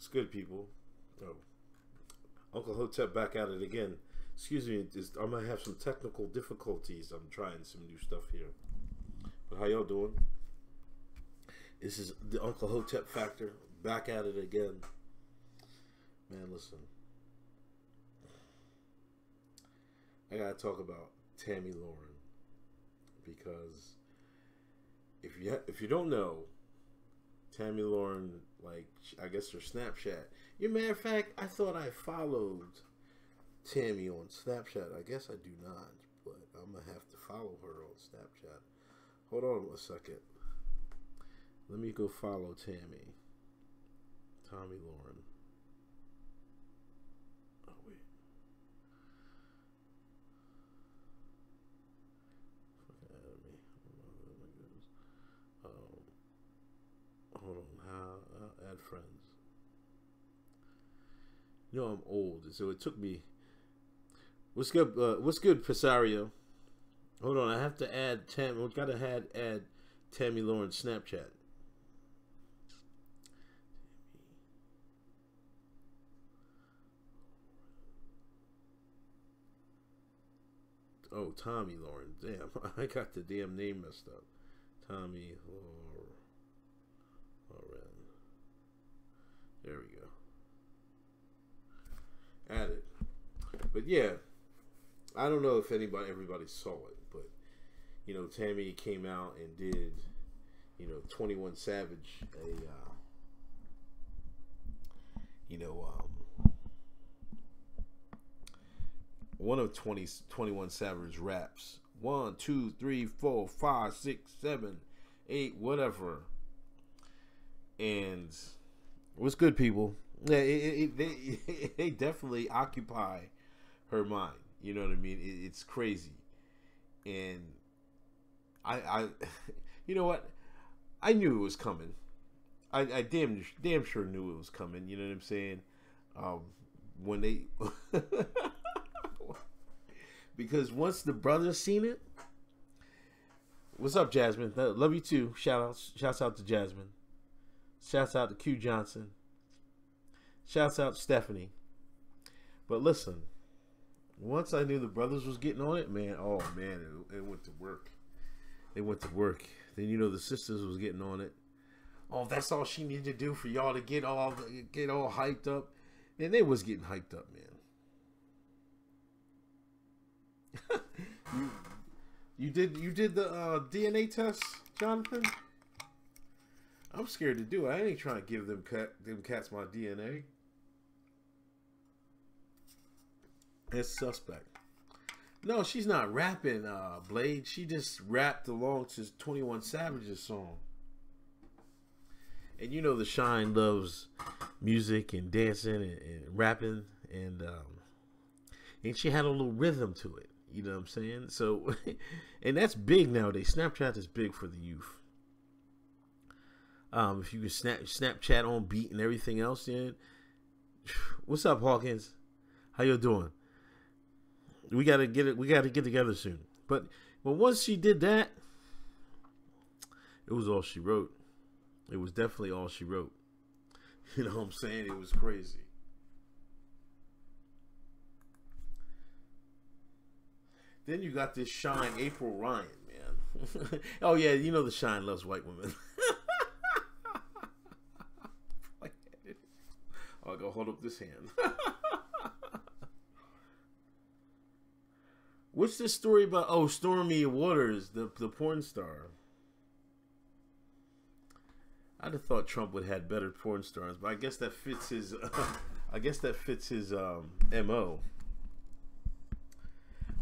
It's good, people. Oh, Uncle Hotep back at it again. Excuse me, I might have some technical difficulties. I'm trying some new stuff here. But how y'all doing? This is the Uncle Hotep Factor. Back at it again. Man, listen. I gotta talk about Tomi Lahren, because if you don't know, Tomi Lahren, like, I guess her Snapchat. As a matter of fact, I thought I followed Tomi on Snapchat. I guess I do not, but I'm gonna have to follow her on Snapchat. Hold on a second. Let me go follow Tomi Lahren. Oh wait. Fucking out of me. Hold on. How add friends. You know I'm old, so it took me. What's good? What's good, Pesario? Hold on, I have to add Tam. We gotta add Tomi Lahren Snapchat. Oh, Tomi Lahren. Damn, I got the damn name messed up. Tomi Lahren. There we go. Added. But yeah, I don't know if everybody saw it, but you know, Tomi came out and did, 21 Savage one of 21 Savage raps. 1, 2, 3, 4, 5, 6, 7, 8, whatever. And what's good, people? Yeah, they definitely occupy her mind. You know what I mean? It's crazy. And I you know what? I knew it was coming. I damn sure knew it was coming. You know what I'm saying? When they because once the brothers seen it. What's up, Jasmine? Love you too. Shouts out to Jasmine. Shouts out to Q Johnson. Shouts out to Stephanie. But listen, once I knew the brothers was getting on it, man, oh man, it went to work. They went to work. Then the sisters was getting on it. Oh, that's all she needed to do for y'all to get all hyped up. And they was getting hyped up, man. You did the DNA test, Jonathan? I'm scared to do it. I ain't trying to give them cats my DNA. It's suspect. No, she's not rapping, Blade. She just rapped along to 21 Savage's song. And the Shine loves music and dancing and rapping, and she had a little rhythm to it. You know what I'm saying? So, and that's big nowadays. Snapchat is big for the youth. If you can Snapchat on beat and everything else, then what's up, Hawkins? How you doing? We gotta get it. We gotta get together soon. But once she did that, it was all she wrote. It was definitely all she wrote. You know what I'm saying? It was crazy. Then you got this Shine April Ryan, man. Oh yeah, the Shine loves white women. I'll go hold up this hand. What's this story about? Oh, Stormy Waters, the porn star. I'd have thought Trump would have had better porn stars, but I guess that fits his. MO.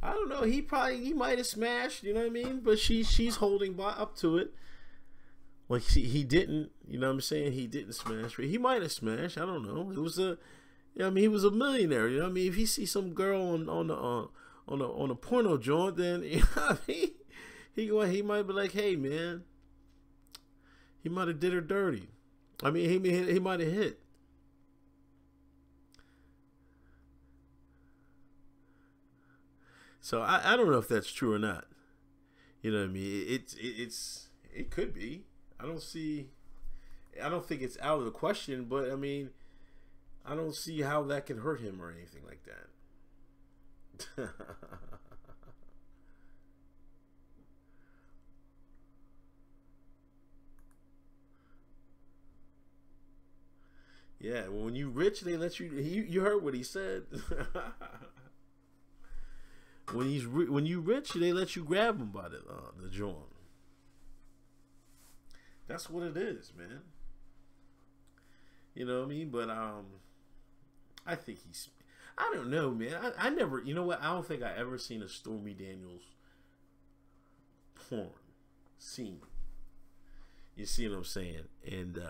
I don't know. He might have smashed. You know what I mean? But she's holding up to it. Like he didn't. You know what I'm saying? He didn't smash. He might have smashed. I don't know. It was a. He was a millionaire. You know what I mean? If he sees some girl on a porno joint, then he might be like, hey man. He might have did her dirty. I mean, he might have hit. So I don't know if that's true or not. You know what I mean? It could be. I don't think it's out of the question, but I mean, I don't see how that could hurt him or anything like that. Yeah, when you rich, they let you. You heard what he said. When you rich, they let you grab him by the joint. That's what it is, man. You know what I mean? But I think he's. I don't know, man. I never. You know what? I don't think I ever seen a Stormy Daniels porn scene. You see what I'm saying? And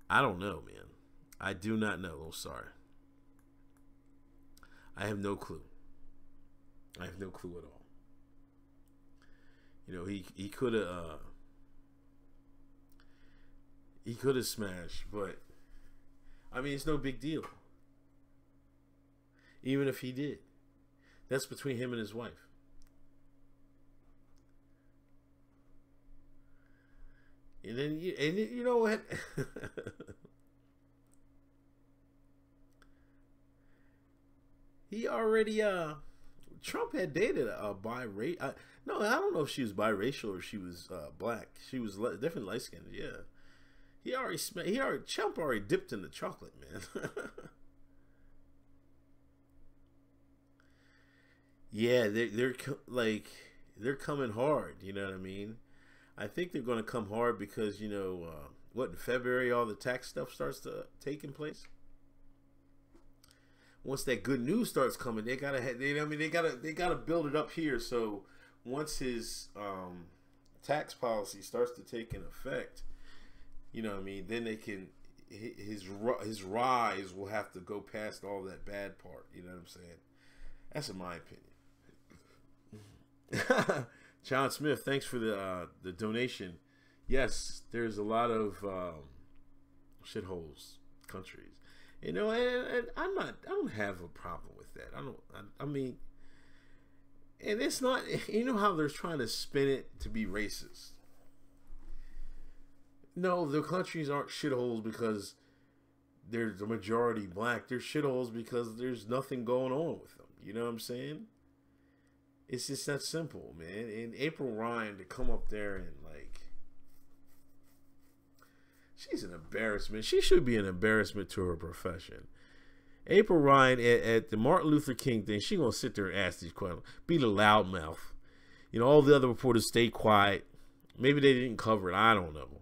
I don't know, man. I do not know. I'm sorry. I have no clue. I have no clue at all. You know, he could have smashed, but I mean, it's no big deal. Even if he did, that's between him and his wife. And then you know what? He already Trump had dated a biracial. No, I don't know if she was biracial or she was black. She was different light skinned. Yeah, Trump already dipped in the chocolate, man. Yeah, they're coming hard. You know what I mean? I think they're going to come hard because what, in February all the tax stuff starts to taking place. Once that good news starts coming, they gotta build it up here. So once his tax policy starts to take in effect, you know what I mean, then they can his rise will have to go past all that bad part. You know what I'm saying? That's in my opinion. John Smith, thanks for the donation. Yes, there's a lot of shitholes countries, and I don't have a problem with that. I mean, and it's not. You know how they're trying to spin it to be racist. No, the countries aren't shitholes because they're the majority black. They're shitholes because there's nothing going on with them. You know what I'm saying? It's just that simple, man. And April Ryan to come up there and she's an embarrassment. She should be an embarrassment to her profession. April Ryan at the Martin Luther King thing, she gonna sit there and ask these questions, be the loudmouth. All the other reporters stayed quiet. Maybe they didn't cover it. I don't know.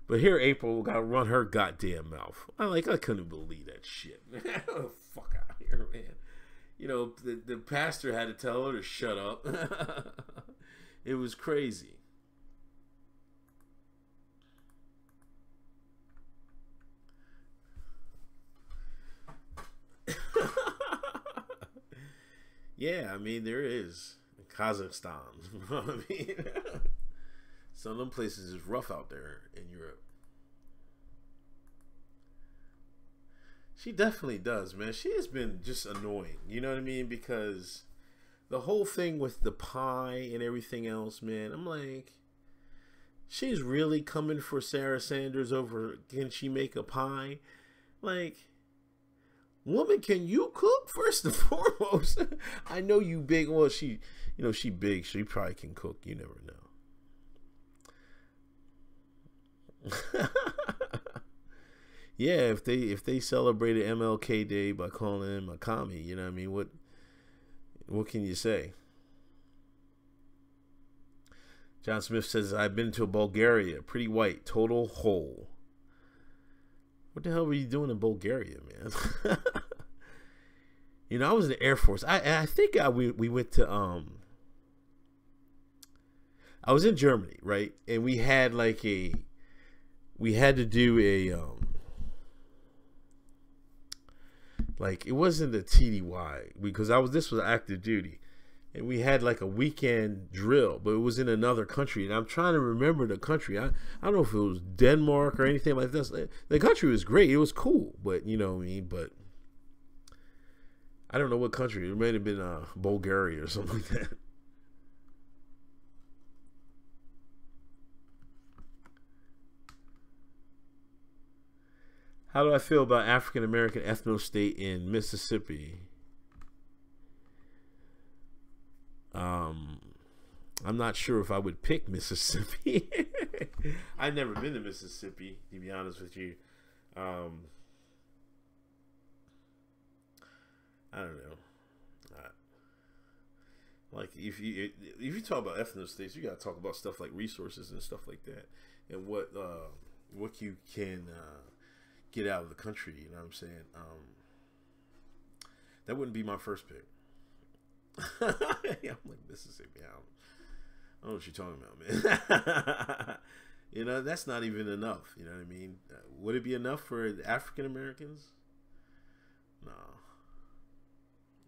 But here April got to run her goddamn mouth. I couldn't believe that shit, man. Oh, fuck out of here, man. The pastor had to tell her to shut up. It was crazy. Yeah, I mean, there is. Kazakhstan. You know what I mean? Some of them places is rough out there in Europe. She definitely does, man. She has been just annoying. You know what I mean? Because the whole thing with the pie and everything else, man, I'm like, she's really coming for Sarah Sanders over, can she make a pie? Like, woman, can you cook first and foremost? I know you big. Well, she big. She probably can cook. You never know. Yeah, if they celebrated MLK Day by calling him a commie, you know what I mean? What can you say? John Smith says, I've been to Bulgaria, pretty white, total hole. What the hell were you doing in Bulgaria, man? I was in the Air Force. I think we went to I was in Germany, right? And we had to do a it wasn't a TDY because this was active duty, and we had a weekend drill, but it was in another country, and I'm trying to remember the country. I don't know if it was Denmark or anything like this. The country was great, it was cool, but you know what I mean. But I don't know what country. It might have been Bulgaria or something like that. How do I feel about African American ethno state in Mississippi? I'm not sure if I would pick Mississippi. I've never been to Mississippi, to be honest with you. I don't know. Like if you talk about ethno states, you got to talk about stuff like resources and stuff like that, and what you can get out of the country. You know what I'm saying? That wouldn't be my first pick. I'm like Mississippi. I don't know what you're talking about, man. You know, that's not even enough. You know what I mean? Would it be enough for African Americans? No.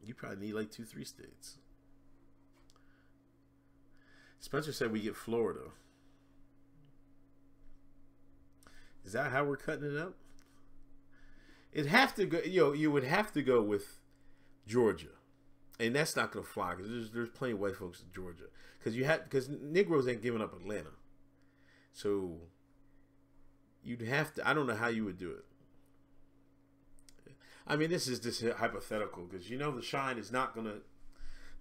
You probably need like 2-3 states. Spencer said we get Florida. Is that how we're cutting it up? It'd have to go. You would have to go with Georgia, and that's not going to fly because there's plenty of white folks in Georgia. Because Negroes ain't giving up Atlanta, so you'd have to. I don't know how you would do it. I mean, this is just hypothetical because the Shine is not gonna.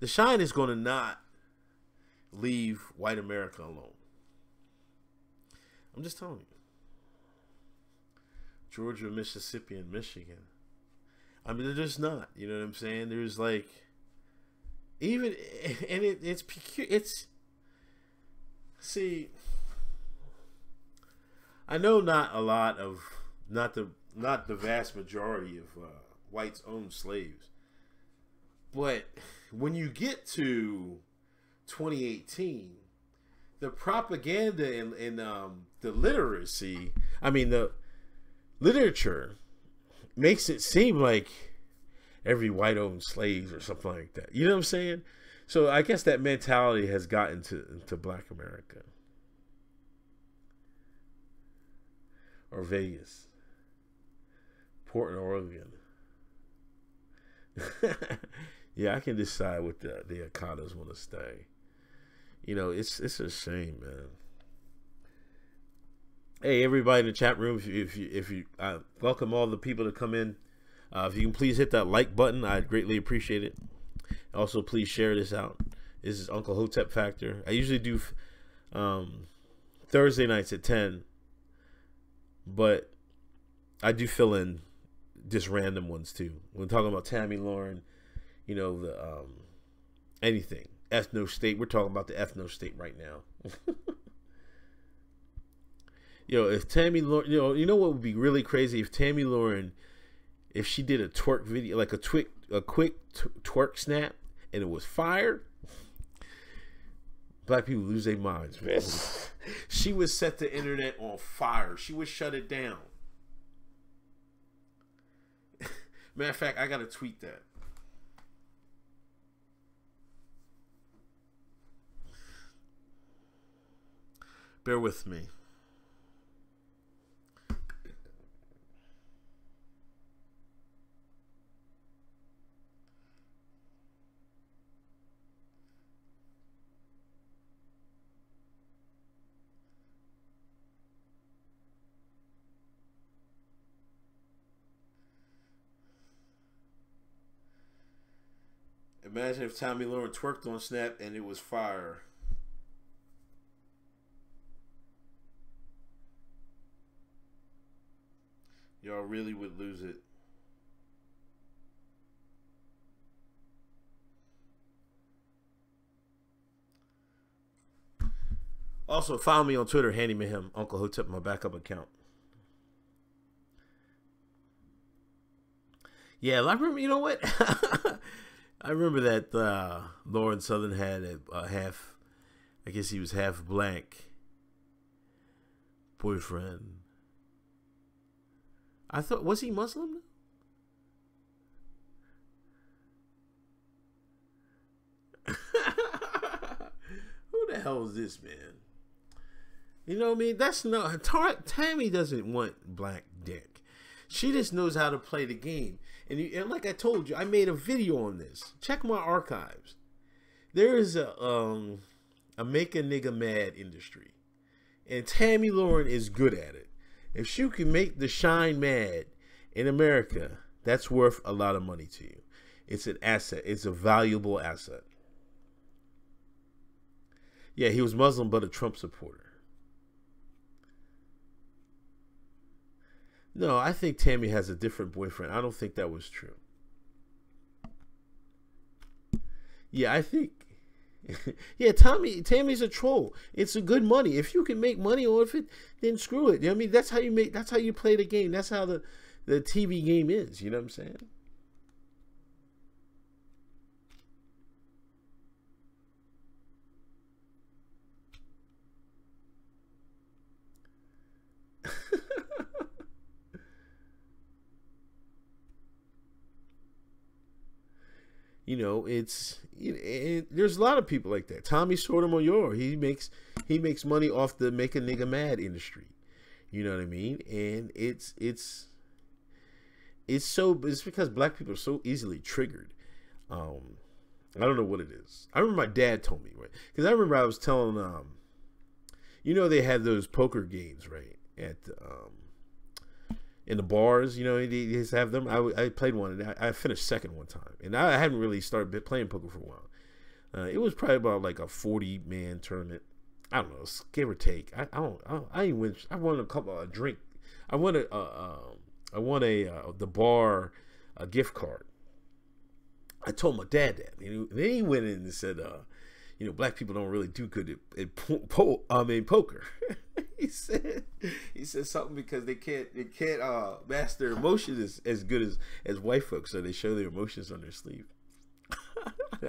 The Shine is going to not leave white America alone. I'm just telling you. Georgia, Mississippi, and Michigan. I mean, they're just not. You know what I'm saying? There's like, even, and it's. See, I know not the vast majority of whites owned slaves, but when you get to 2018, the propaganda and the literacy, I mean the literature makes it seem like every white owned slaves or something like that. You know what I'm saying? So I guess that mentality has gotten to Black America. Or Vegas. Portland, Oregon. Yeah, I can decide what the Akatas want to stay. It's a shame, man. Hey, everybody in the chat room, if you welcome all the people to come in. If you can please hit that like button, I'd greatly appreciate it. Also, please share this out. This is Uncle Hotep Factor. I usually do Thursday nights at 10, but I do fill in just random ones too. We're talking about Tomi Lahren, the anything ethno state. We're talking about the ethno state right now. If Tomi Lahren, you know what would be really crazy if Tomi Lahren, if she did a twerk video, like a quick twerk snap, and it was fire. Black people lose their minds, man. She would set the internet on fire. She would shut it down. Matter of fact, I gotta tweet that. Bear with me. Imagine if Tomi Lahren twerked on Snap and it was fire. Y'all really would lose it. Also, follow me on Twitter, Handyman Him, Uncle Hotep, my backup account. Yeah, I remember, you know what? I remember that Lauren Southern had a half, I guess he was half black boyfriend. I thought, was he Muslim? Who the hell is this, man? You know what I mean? That's no, Tammy doesn't want black dick. She just knows how to play the game. And like I told you, I made a video on this. Check my archives. There is a make a nigga mad industry. And Tomi Lahren is good at it. If she can make the Shine mad in America, that's worth a lot of money to you. It's an asset. It's a valuable asset. Yeah, he was Muslim, but a Trump supporter. No, I think Tammy has a different boyfriend. I don't think that was true. Yeah, I think. Yeah, Tammy's a troll. It's a good money. If you can make money off it, then screw it. I mean, that's how you make. That's how you play the game. That's how the TV game is. You know what I'm saying? You know, there's a lot of people like that. Tommy Sotomayor, he makes money off the make a nigga mad industry. You know what I mean? And it's because black people are so easily triggered. I don't know what it is. I remember my dad told me, right? Because I remember I was telling you know, they had those poker games, right? At in the bars, you know, they just have them. I played one, and I finished second one time, and I hadn't really started playing poker for a while. It was probably about like a 40-man tournament. I don't know, give or take. I didn't win. I won a drink. I won the bar a gift card. I told my dad that, and then he went in and said, you know, black people don't really do good at poker. he said something because they can't master emotions as good as white folks, so they show their emotions on their sleeve.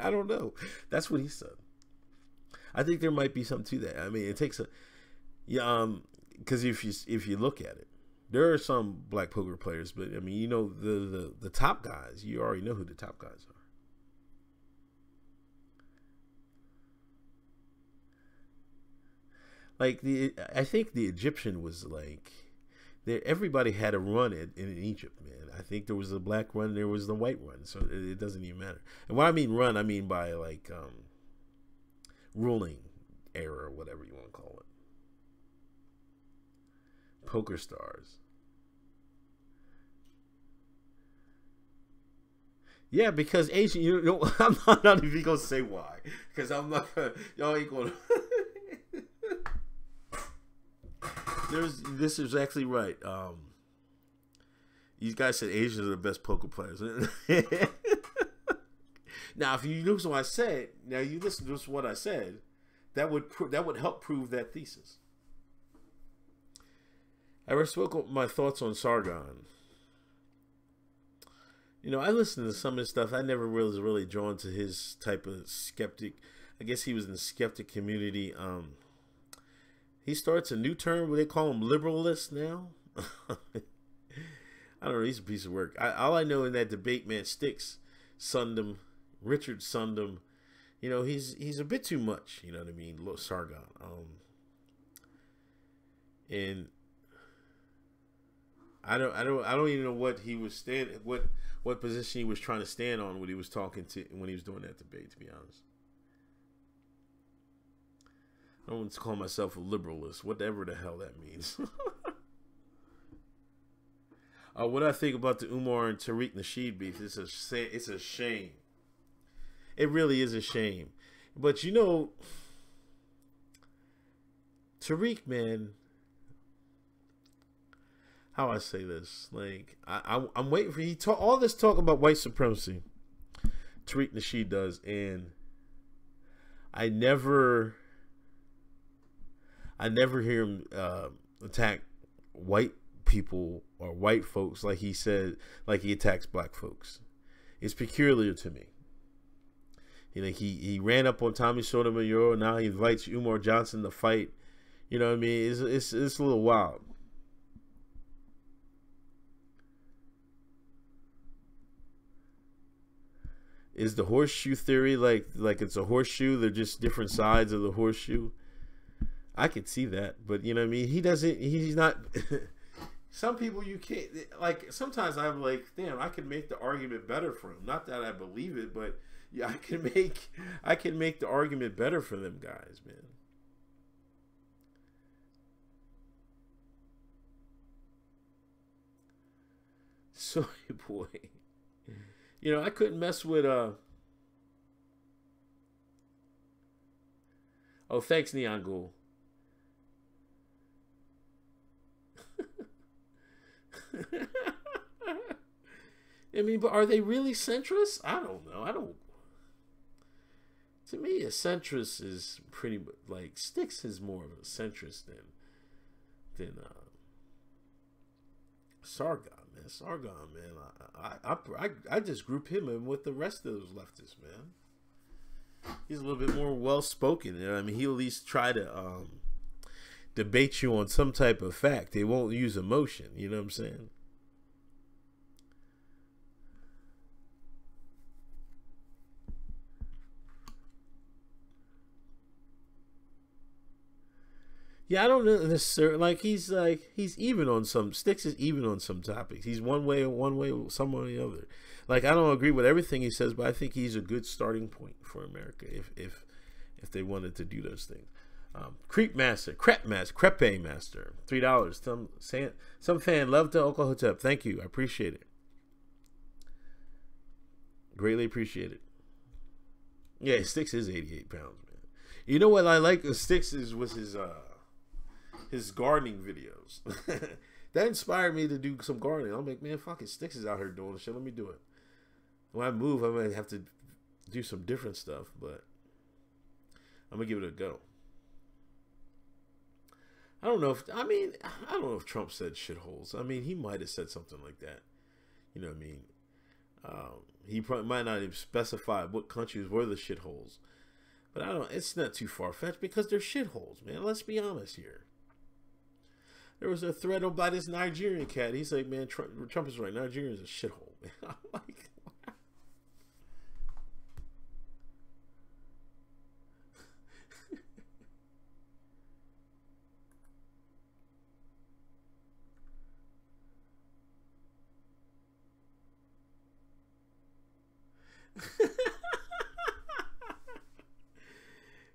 I don't know. That's what he said. I think there might be something to that. I mean, it takes because if you look at it, there are some black poker players, but I mean, you know, the top guys, you already know who the top guys are. Like I think the Egyptian was like, everybody had a run in Egypt, man. I think there was a black run, there was the white run, so it doesn't even matter. And when I mean run, I mean by like ruling era or whatever you want to call it. Poker stars. Yeah, because Asian, you know, I'm not even gonna say why, because I'm not gonna, y'all ain't gonna. This is actually right. These guys said Asians are the best poker players. Now, if you listen to what I said, what I said, that would help prove that thesis. I ever spoke my thoughts on Sargon. You know, I listened to some of his stuff. I never was really drawn to his type of skeptic. I guess he was in the skeptic community. He starts a new term where they call him liberalist now. I don't know. He's a piece of work. All I know in that debate, man, Sticks, Sundom, Richard Sundom, you know, he's a bit too much. You know what I mean? Sargon. And I don't even know what he was what position he was trying to stand on when he was talking to when he was doing that debate. To be honest, I don't want to call myself a liberalist, whatever the hell that means. What I think about the Umar and Tariq Nasheed beef, it's a shame. It really is a shame. But you know, Tariq, man, how I say this, like I'm waiting for all this talk about white supremacy. Tariq Nasheed does, and I never hear him attack white people or white folks like he attacks black folks. It's peculiar to me. You know, he ran up on Tommy Sotomayor. Now he invites Umar Johnson to fight. You know what I mean? It's a little wild. Is the horseshoe theory like it's a horseshoe? They're just different sides of the horseshoe. I could see that, but you know what I mean? He's not. Some people you can't, like, sometimes I'm like, damn, I can make the argument better for him. Not that I believe it, but yeah, I can make the argument better for them guys, man. Soy boy. You know, I couldn't mess with oh, thanks, Neon Ghoul. I mean, but are they really centrist? I don't know. I don't. To me, a centrist is pretty like Styx is more of a centrist than Sargon, man. Sargon, man. I just group him in with the rest of those leftists, man. He's a little bit more well spoken. You know, I mean, he'll at least try to debate you on some type of fact. They won't use emotion. You know what I'm saying? Yeah, I don't know necessarily. He's even on some Sticks is even on some topics. He's one way, some way or the other. Like I don't agree with everything he says, but I think he's a good starting point for America if they wanted to do those things. Crepe Master, Crepe Master, $3. Some fan love to Oklahoma Hotep. Thank you, I appreciate it. Greatly appreciate it. Yeah, Sticks is 88 pounds, man. You know what I like of Sticks was his gardening videos. That inspired me to do some gardening. I'm like, man, fucking Sticks is out here doing shit. Let me do it. When I move, I might have to do some different stuff, but I'm gonna give it a go. I don't know if Trump said shitholes. I mean, he might have said something like that. You know what I mean? He probably might not have specified what countries were the shitholes. But it's not too far-fetched because they're shitholes, man. Let's be honest here. There was a thread by this Nigerian cat. He's like, man, Trump is right. Nigeria is a shithole, man. I'm like,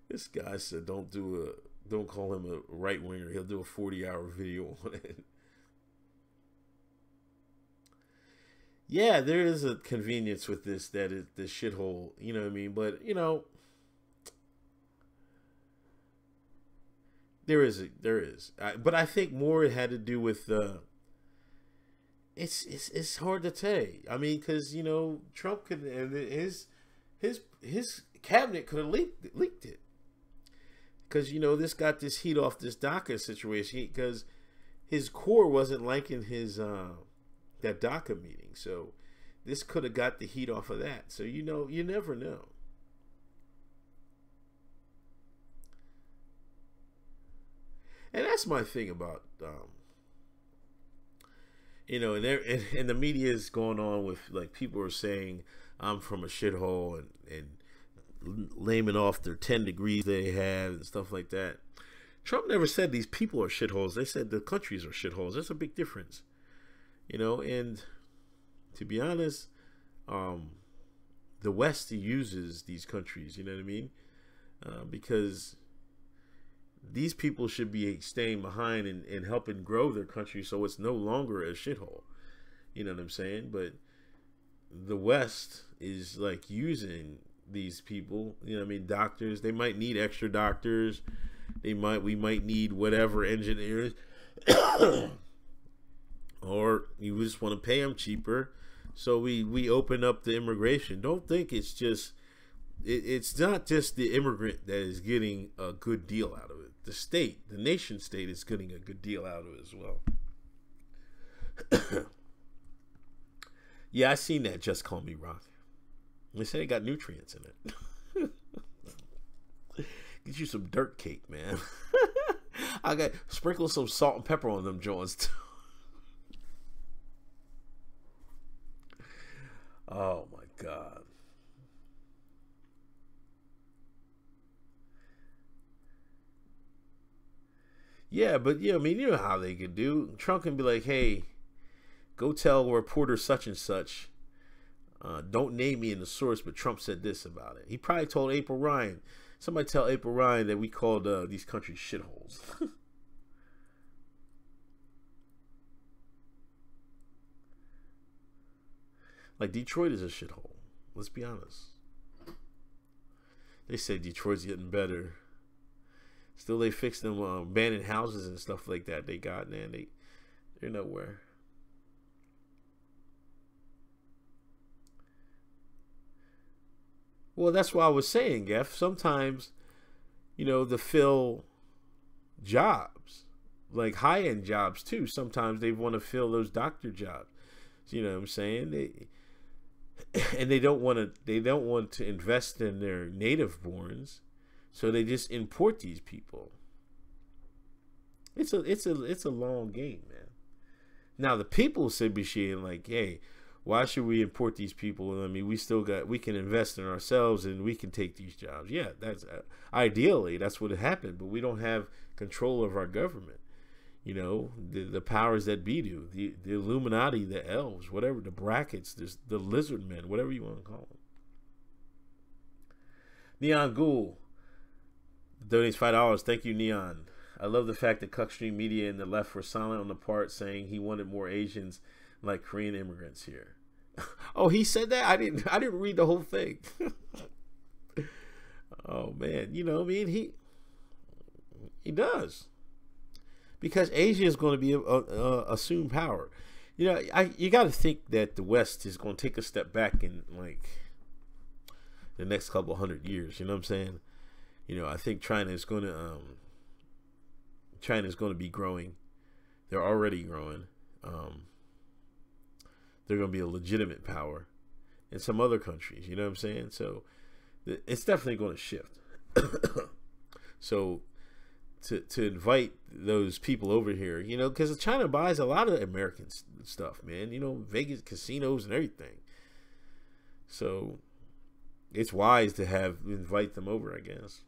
this guy said, don't call him a right winger. He'll do a 40-hour video on it. Yeah, there is a convenience with this that is the shithole. You know what I mean? But you know, there is. But I think more it had to do with it's hard to say. I mean, because you know, Trump could and his cabinet could have leaked it. Because, you know, this got this heat off this DACA situation because his core wasn't liking his that DACA meeting. So this could have got the heat off of that. So, you know, you never know. And that's my thing about, you know, and the media is going on with, like, people are saying I'm from a shithole and laming off their 10 degrees they have and stuff like that. Trump never said these people are shitholes. They said the countries are shitholes. That's a big difference, you know. And to be honest, the West uses these countries, you know what I mean, because these people should be staying behind and helping grow their country so it's no longer a shithole, you know what I'm saying. But the West is like using these people, you know what I mean, doctors. They might need extra doctors. We might need whatever engineers, or you just want to pay them cheaper. So we open up the immigration. Don't think it's just it's not just the immigrant that is getting a good deal out of it. The nation state is getting a good deal out of it as well. Yeah, I seen that. Just Call Me Rock. They say it got nutrients in it. Get you some dirt cake, man. I got sprinkle some salt and pepper on them joints too. Oh my God. Yeah, but yeah, I mean, you know how they could do. Trump can be like, hey, go tell reporter such and such. Don't name me in the source, but Trump said this about it. He probably told April Ryan. Somebody tell April Ryan that we called these countries shitholes. Like Detroit is a shithole. Let's be honest. They say Detroit's getting better. Still, they fixed them abandoned houses and stuff like that. They got, man, they're nowhere. Well, that's what I was saying, Geff. Sometimes, to fill jobs, like high-end jobs too. Sometimes they want to fill those doctor jobs. You know what I'm saying? They don't want to invest in their native borns, so they just import these people. It's a long game, man. Now the people should be saying like, hey, why should we import these people? I mean, we can invest in ourselves and we can take these jobs. Yeah, that's ideally that's what happened, but we don't have control of our government. The powers that be do, the Illuminati, the elves, whatever, the brackets, the lizard men, whatever you want to call them. Neon Ghoul donates $5. Thank you, Neon. I love the fact that Cuckstream Media and the left were silent on the part saying he wanted more Asians like Korean immigrants here. Oh, he said that? I didn't read the whole thing. Oh man, he does. Because Asia is going to be a assumed power. You got to think that the West is going to take a step back in like the next couple 100 years. You know what I'm saying? I think China is going to be growing. They're already growing. They're going to be a legitimate power in some other countries. You know what I'm saying? So it's definitely going to shift. So to invite those people over here, because China buys a lot of American stuff, man. Vegas casinos and everything. So it's wise to invite them over, I guess.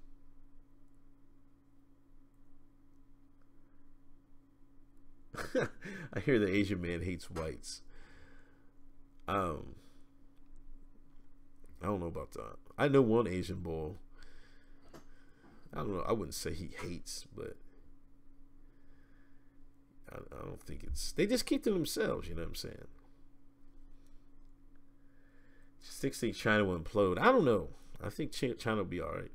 I hear the Asian man hates whites. I don't know about that. I know one Asian boy. I don't know. I wouldn't say he hates, but I don't think it's. They just keep to themselves. You know what I'm saying? Just think China will implode. I don't know. I think China will be all right.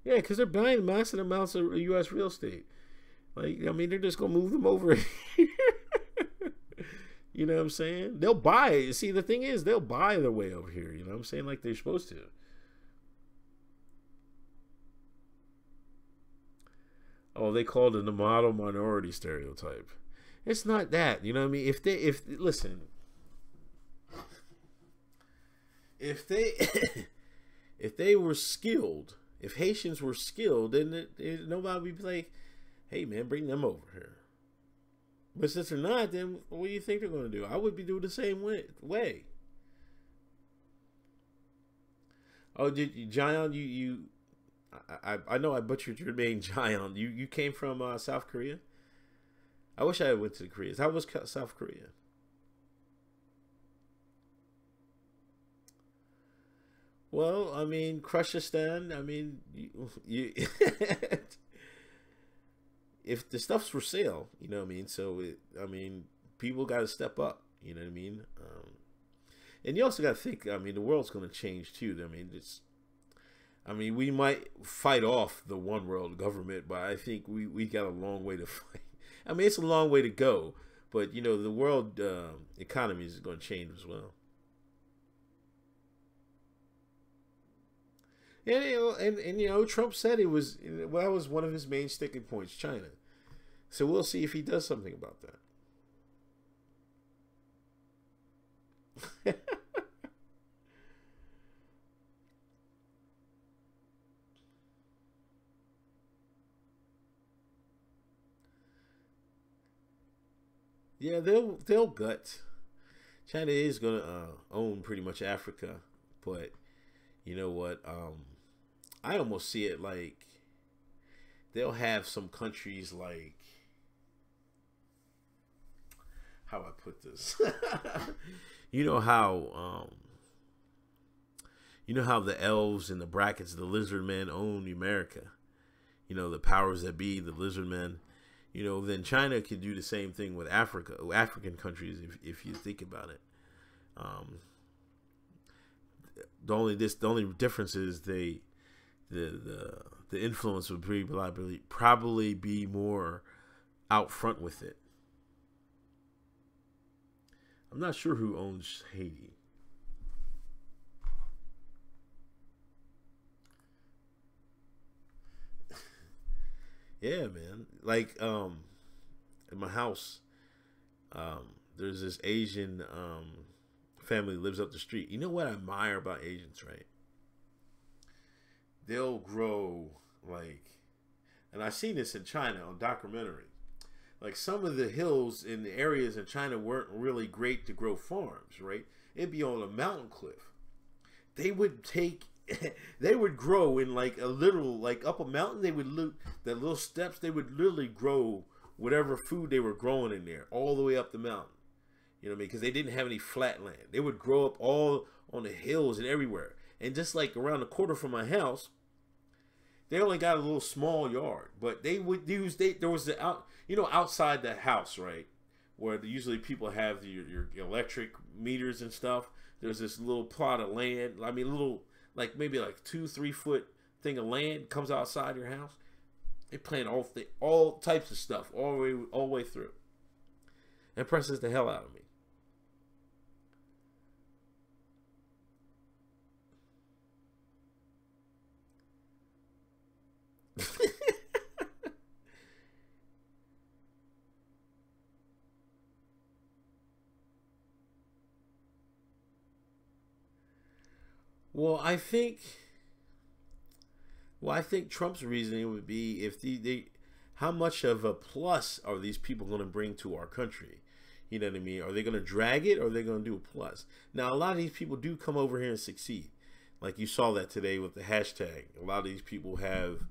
Yeah, because they're buying massive amounts of U.S. real estate. Like, I mean, they're just gonna move them over here. You know what I'm saying? They'll buy. See, the thing is, they'll buy their way over here. You know what I'm saying? Like they're supposed to. Oh, they called it the model minority stereotype. It's not that. You know what I mean? If they were skilled, if Haitians were skilled, then nobody would be like, hey man, bring them over here. But since they're not, then what do you think they're going to do? I would be doing the same way. Oh, did you, Jion, I know I butchered your name, Jion. You came from South Korea? I wish I went to Korea. How was South Korea? Well, I mean, Krushistan, I mean, you if the stuff's for sale, you know what I mean? So, people got to step up, you know what I mean? And you also got to think, I mean, the world's going to change too. I mean, we might fight off the one world government, but I think we got a long way to fight. I mean, it's a long way to go, but, the world economy is going to change as well. And Trump said that was one of his main sticking points, China. So we'll see if he does something about that. Yeah, they'll gut. China is gonna own pretty much Africa, but you know what? I almost see it like they'll have some countries like, how I put this. You know how the elves and the brackets, the lizard men own America. The powers that be, the lizard men. then China could do the same thing with African countries, if you think about it. The only difference is the influence would probably be more out front with it. I'm not sure who owns Haiti. Yeah, man. Like in my house, there's this Asian family that lives up the street. You know what I admire about Asians, right? They'll grow and I've seen this in China on documentary. Like some of the hills in the areas in China weren't really great to grow farms, right? It'd be on a mountain cliff. They would they would grow in up a mountain. They would the little steps. They would literally grow whatever food they were growing in there all the way up the mountain. You know what I mean? Because they didn't have any flat land. They would grow up all on the hills and everywhere. And just like around the corner from my house, they only got a little small yard, but they would use there was outside the house, right, where usually people have your electric meters and stuff. There's this little plot of land. I mean, little maybe 2-3 foot thing of land comes outside your house. They plant all types of stuff all the way through. It impresses the hell out of me. Well, I think Trump's reasoning would be if how much of a plus are these people going to bring to our country? You know what I mean? Are they going to drag it, or are they going to do a plus? Now, a lot of these people do come over here and succeed. Like you saw that today with the hashtag. A lot of these people have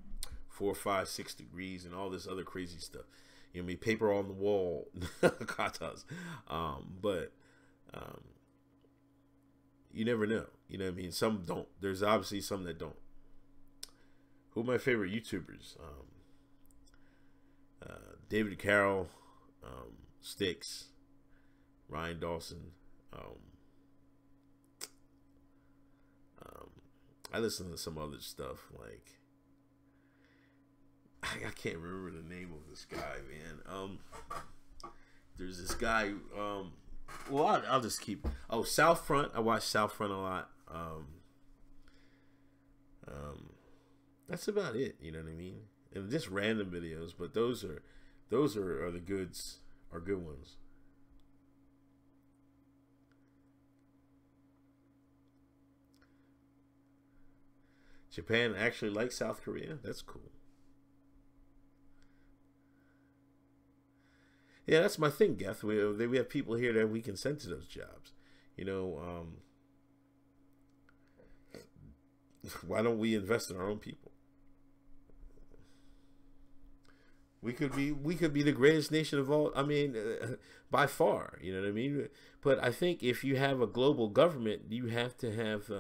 4, 5, 6 degrees and all this other crazy stuff. You know what I mean? Paper on the wall, Akatas. But you never know. You know what I mean? Some don't. There's obviously some that don't. Who are my favorite YouTubers? David Carroll, Sticks, Ryan Dawson. I listen to some other stuff I can't remember the name of this guy, man. There's this guy. Well, I'll just keep. Oh, Southfront. I watch Southfront a lot. That's about it. You know what I mean? And just random videos, but those are the goods, are good ones. Japan actually likes South Korea. That's cool. Yeah, that's my thing, Geth. We have people here that we can send to those jobs. Why don't we invest in our own people? We could be the greatest nation of all. I mean, by far. You know what I mean? But I think if you have a global government, you have to have.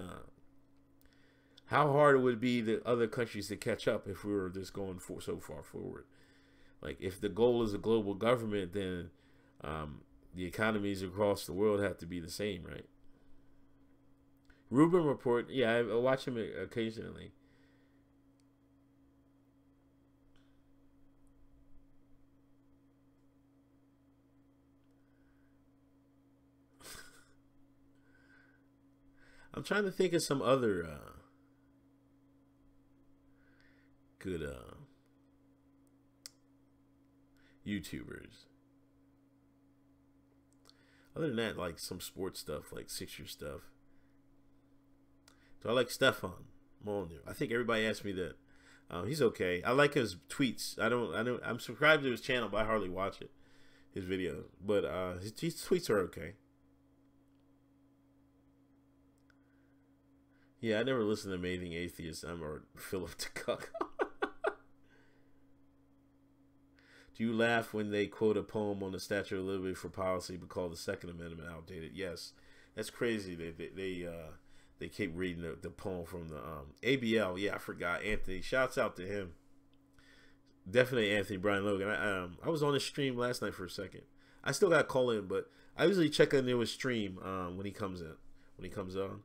How hard it would be the other countries to catch up if we were just going so far forward. Like if the goal is a global government, then the economies across the world have to be the same, right? Rubin Report, yeah, I watch him occasionally. I'm trying to think of some other good YouTubers. Other than that, like some sports stuff, like Sixers stuff. So I like Stefan Molyneux. I think everybody asked me that. He's okay. I like his tweets. I'm subscribed to his channel, but I hardly watch it. His videos, but his tweets are okay. Yeah, I never listened to Amazing Atheist or Philip DeCook. Do you laugh when they quote a poem on the Statue of Liberty for policy but call the Second Amendment outdated? Yes, that's crazy. They keep reading the poem from the ABL. Yeah, I forgot. Anthony, shouts out to him. Definitely Anthony Brian Logan. I was on his stream last night for a second. I still got to call in, but I usually check into his stream when he comes in, when he comes on.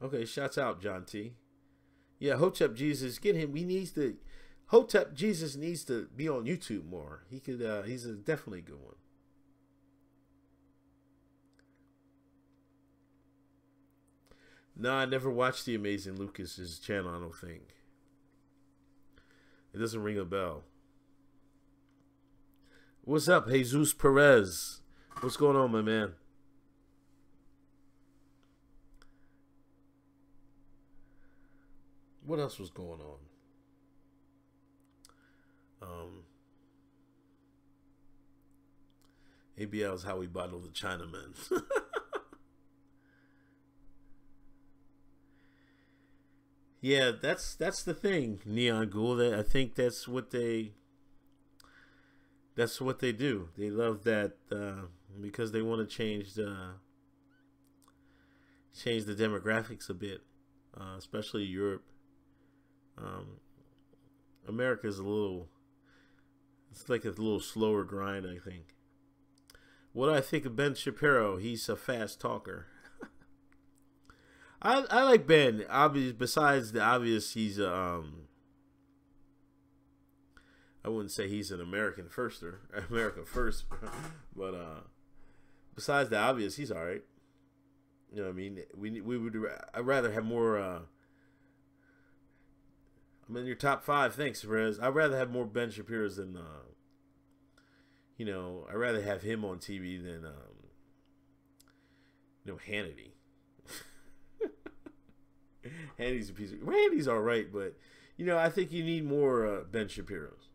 Okay, shouts out John T. Yeah, Hotep Jesus, get him. He needs to. Hotep Jesus needs to be on YouTube more. He could. He's a definitely good one. No, I never watched the Amazing Lucas's channel. I don't think. It doesn't ring a bell. What's up, Jesus Perez? What's going on, my man? What else was going on? ABL is how we bottle the Chinamen. Yeah, that's the thing, Neon Ghoul. I think that's what they do. They love that because they want to change the demographics a bit, especially Europe. America's it's like a little slower grind, I think. What do I think of Ben Shapiro? He's a fast talker. I like Ben. Obvious, besides the obvious, he's I wouldn't say he's an American first, but besides the obvious, he's all right. You know what I mean? I'd rather have more. I'm in your top 5. Thanks, Perez. I'd rather have more Ben Shapiro's than I'd rather have him on TV than Hannity. Hannity's a piece of Randy's all right, but I think you need more Ben Shapiro's.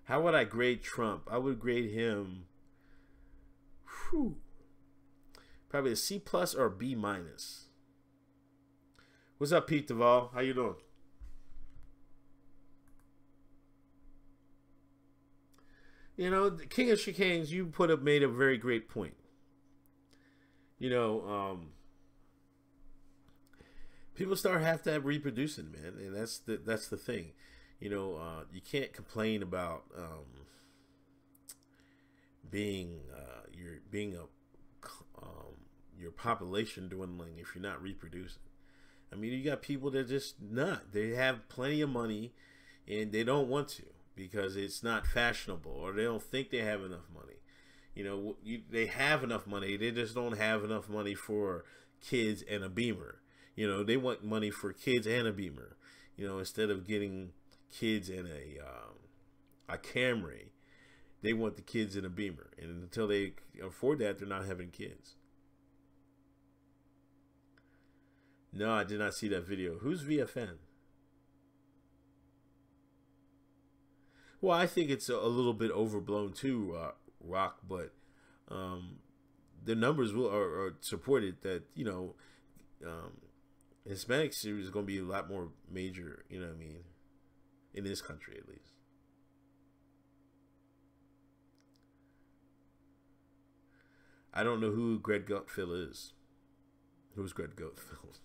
How would I grade Trump? I would grade him probably a C+ or a B-. What's up, Pete Duvall? How you doing? The King of Chicanes, you made a very great point. People have to reproducing, man, and that's the thing. You can't complain about your population dwindling if you're not reproducing. I mean, you got people that just not. They have plenty of money, and they don't want to because it's not fashionable, or they don't think they have enough money. They have enough money. They just don't have enough money for kids and a Beamer. They want money for kids and a Beamer. Instead of getting kids in a Camry, they want the kids in a Beamer. And until they afford that, they're not having kids. No, I did not see that video. Who's VFN? Well, I think it's a little bit overblown too, Rock, but the numbers are supported that Hispanics is going to be a lot more major. You know what I mean? In this country, at least. I don't know who Greg Gutfeld is. Who's Greg Gutfeld?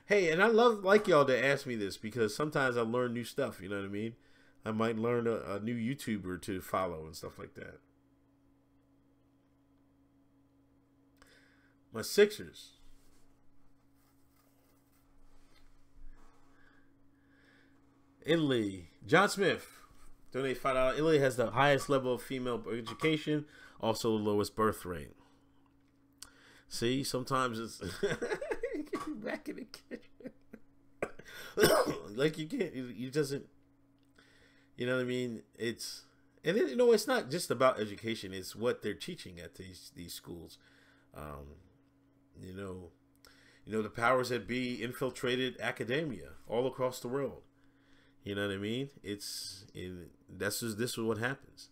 Hey, and I like y'all to ask me this because sometimes I learn new stuff. You know what I mean? I might learn a new YouTuber to follow and stuff like that. My Sixers. Italy. John Smith. Donate $5. Italy has the highest level of female education, also the lowest birth rate. See, sometimes it's back in the kitchen. Like you can't, you doesn't. You know what I mean? It's it's not just about education. It's what they're teaching at these schools. The powers that be infiltrated academia all across the world. You know what I mean? This is what happens.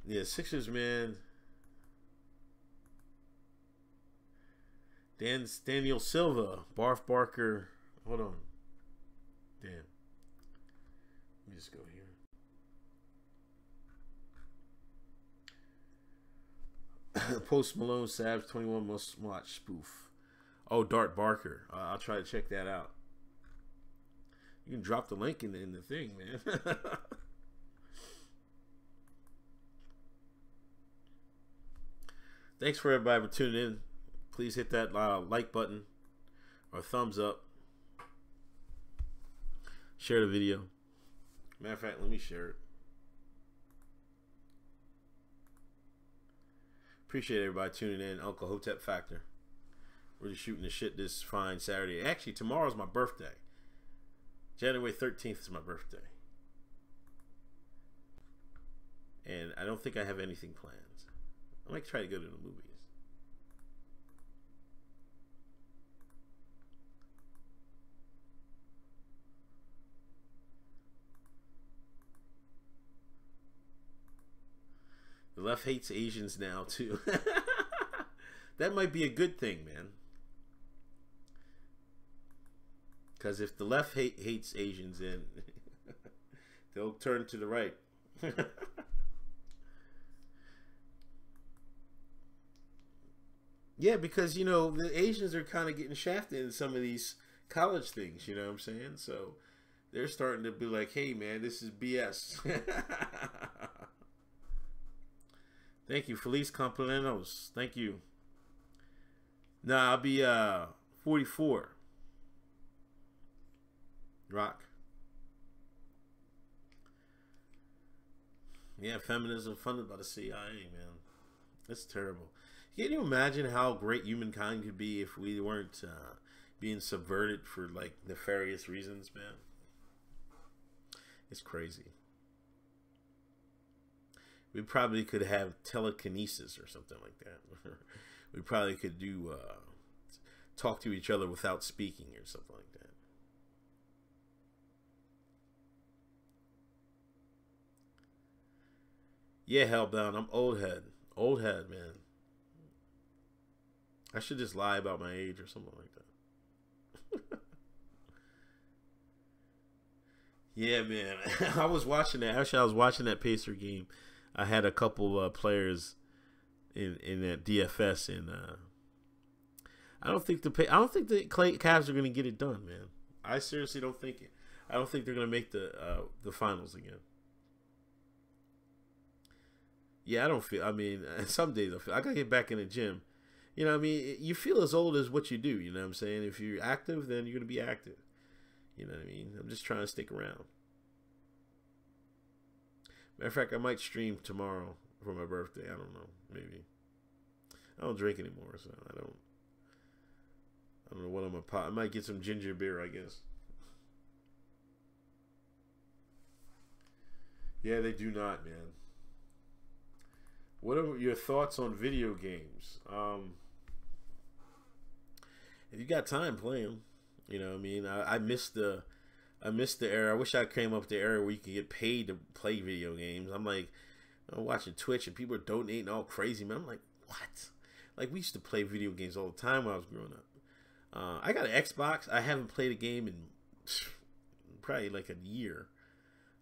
Yeah, Sixers, man. Daniel Silva, Barf Barker. Hold on. Damn. Let me just go Post Malone Savage 21 must watch spoof. Oh, Dart Barker. I'll try to check that out. You can drop the link in the thing, man. Thanks for everybody for tuning in. Please hit that like button or thumbs up. Share the video. Matter of fact, let me share it. Appreciate everybody tuning in. Uncle Hotep Factor. We're just shooting the shit this fine Saturday. Actually, tomorrow's my birthday. January 13th is my birthday. And I don't think I have anything planned. I might try to go to the movies. The left hates Asians now, too. That might be a good thing, man. Because if the left hates Asians, then they'll turn to the right. Yeah, because, you know, the Asians are kind of getting shafted in some of these college things, you know what I'm saying? So they're starting to be like, hey, man, this is BS. Thank you. Feliz Complementos. Thank you. Nah, I'll be 44. Rock. Yeah, feminism funded by the CIA, man. That's terrible. Can you imagine how great humankind could be if we weren't being subverted for, like, nefarious reasons, man? It's crazy. We probably could have telekinesis or something like that. We probably could do talk to each other without speaking or something like that. Yeah, Hellbound. I'm old head. Old head, man. I should just lie about my age or something like that. Yeah, man. I was watching that. Actually, I was watching that Pacer game. I had a couple players in that DFS, and I don't think the Cavs are going to get it done, man. I seriously don't think it. I don't think they're going to make the finals again. Yeah, I don't feel. I mean, some days I feel I gotta get back in the gym. You know what I mean? You feel as old as what you do, you know what I'm saying? If you're active, then you're going to be active. You know what I mean? I'm just trying to stick around. Matter of fact, I might stream tomorrow for my birthday. I don't know. Maybe. I don't drink anymore, so I don't know what I'm going to pop. I might get some ginger beer, I guess. Yeah, they do not, man. What are your thoughts on video games? If you got time, play them. You know what I mean? I missed the era. I wish I came up with the era where you could get paid to play video games. I'm like, I'm watching Twitch and people are donating all crazy, man. I'm like, what? Like, we used to play video games all the time when I was growing up. I got an Xbox. I haven't played a game in probably like a year.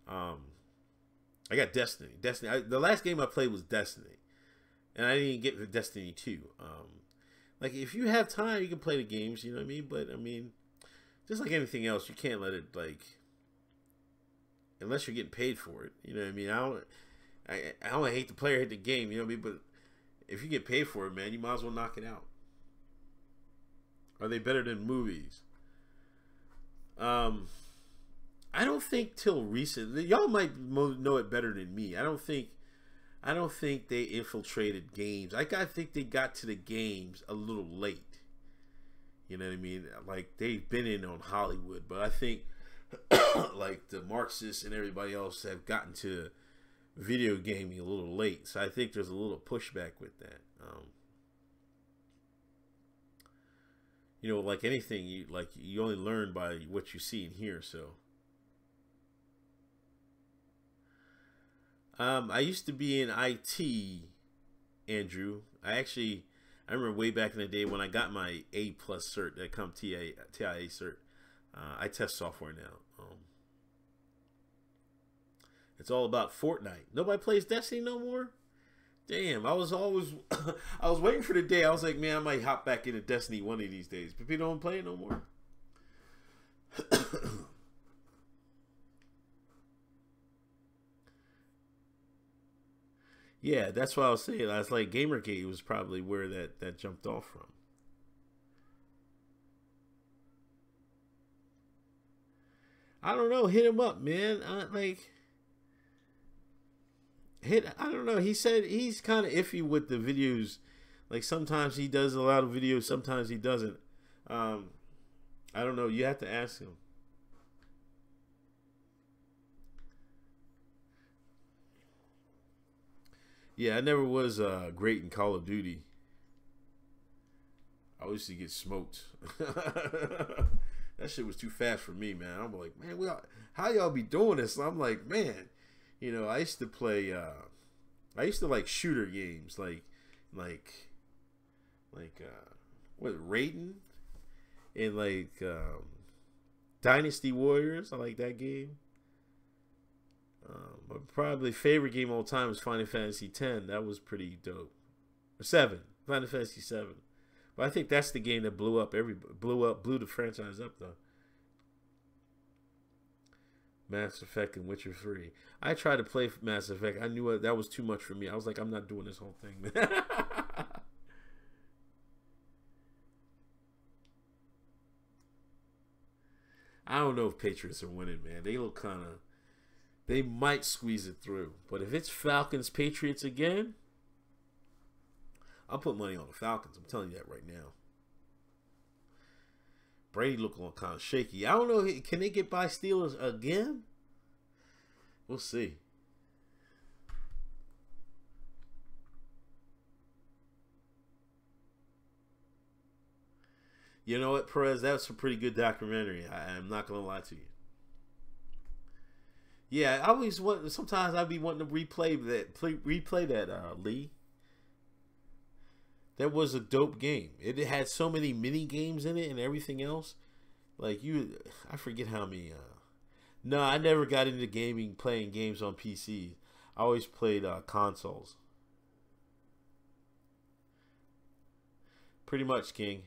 I got Destiny. The last game I played was Destiny, and I didn't get Destiny 2. Like, if you have time, you can play the games, you know what I mean? But, I mean, just like anything else, you can't let it, like, unless you're getting paid for it, you know what I mean? I don't hate the player, hate the game, you know what I mean? But if you get paid for it, man, you might as well knock it out. Are they better than movies? I don't think till recently, y'all might know it better than me. I don't think they infiltrated games. I think they got to the games a little late. You know what I mean? Like, they've been in on Hollywood, but I think like the Marxists and everybody else have gotten to video gaming a little late. So I think there's a little pushback with that. You know, like anything, you only learn by what you see and hear. So I used to be in IT, Andrew. I remember way back in the day when I got my A+ cert, that come TIA cert. I test software now. It's all about Fortnite. Nobody plays Destiny no more. Damn, I was always I was waiting for the day. I was like, man, I might hop back into Destiny one of these days. But people don't play it no more. Yeah, that's what I was saying. I was like, Gamergate was probably where that jumped off from. I don't know. Hit him up, man. I don't know. He said he's kind of iffy with the videos. Like sometimes he does a lot of videos, sometimes he doesn't. Um, I don't know. You have to ask him. Yeah, I never was great in Call of Duty. I used to get smoked. That shit was too fast for me, man. I'm like, man, how y'all be doing this? I'm like, man, I used to play. I used to like shooter games, like, what Raiden and Dynasty Warriors. I like that game. My probably favorite game of all time is Final Fantasy X. That was pretty dope. Or seven, Final Fantasy Seven. But I think that's the game that blew the franchise up though. Mass Effect and Witcher 3. I tried to play Mass Effect. I knew that was too much for me. I was like, I'm not doing this whole thing. I don't know if Patriots are winning, man. They look kind of. They might squeeze it through. But if it's Falcons Patriots again, I'll put money on the Falcons. I'm telling you that right now. Brady looking kind of shaky. I don't know. Can they get by Steelers again? We'll see. You know what, Perez? That's a pretty good documentary. I'm not gonna lie to you. Yeah, I always want. Sometimes I'd be wanting to replay that Lee. That was a dope game. It had so many mini games in it and everything else. I forget how many. No, I never got into gaming, playing games on PC. I always played consoles. Pretty much, King.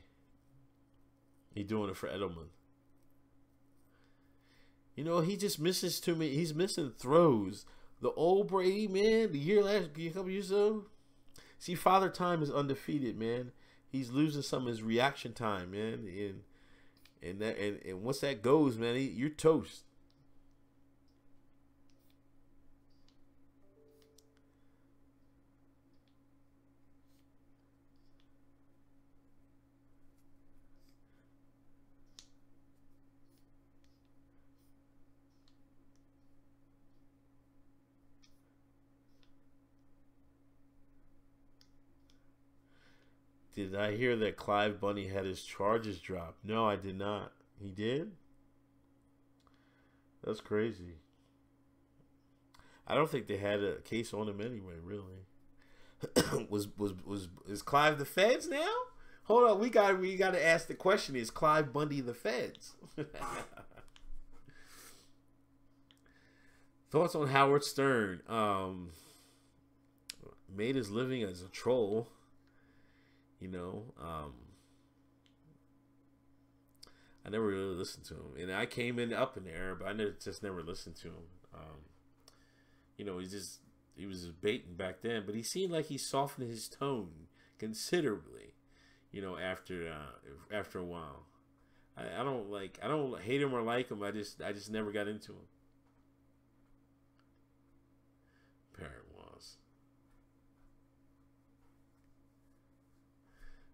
He doing it for Edelman. He just misses too many. He's missing throws. The old Brady, man, a couple years ago. See, Father Time is undefeated, man. He's losing some of his reaction time, man. And once that goes, man, you're toast. Did I hear that Clive Bunny had his charges dropped? No, I did not. He did? That's crazy. I don't think they had a case on him anyway, really. was is Clive the feds now? Hold on, we got to ask the question: is Clive Bundy the feds? Thoughts on Howard Stern? Made his living as a troll. I never really listened to him, and I came in up in there, but I never listened to him. He was just baiting back then, but he seemed like he softened his tone considerably. After a while, I don't hate him or like him. I just never got into him. Parrot was.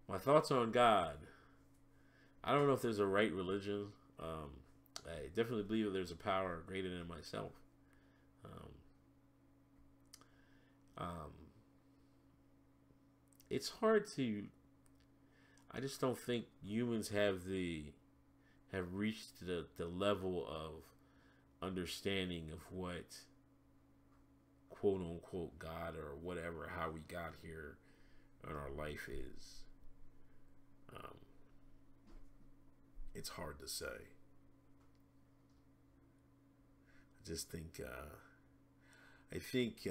My thoughts on God. I don't know if there's a right religion. I definitely believe that there's a power greater than myself. Um, um, it's hard to. I just don't think humans have reached the level of understanding of what quote unquote God or whatever, how we got here in our life is. It's hard to say. I just think I think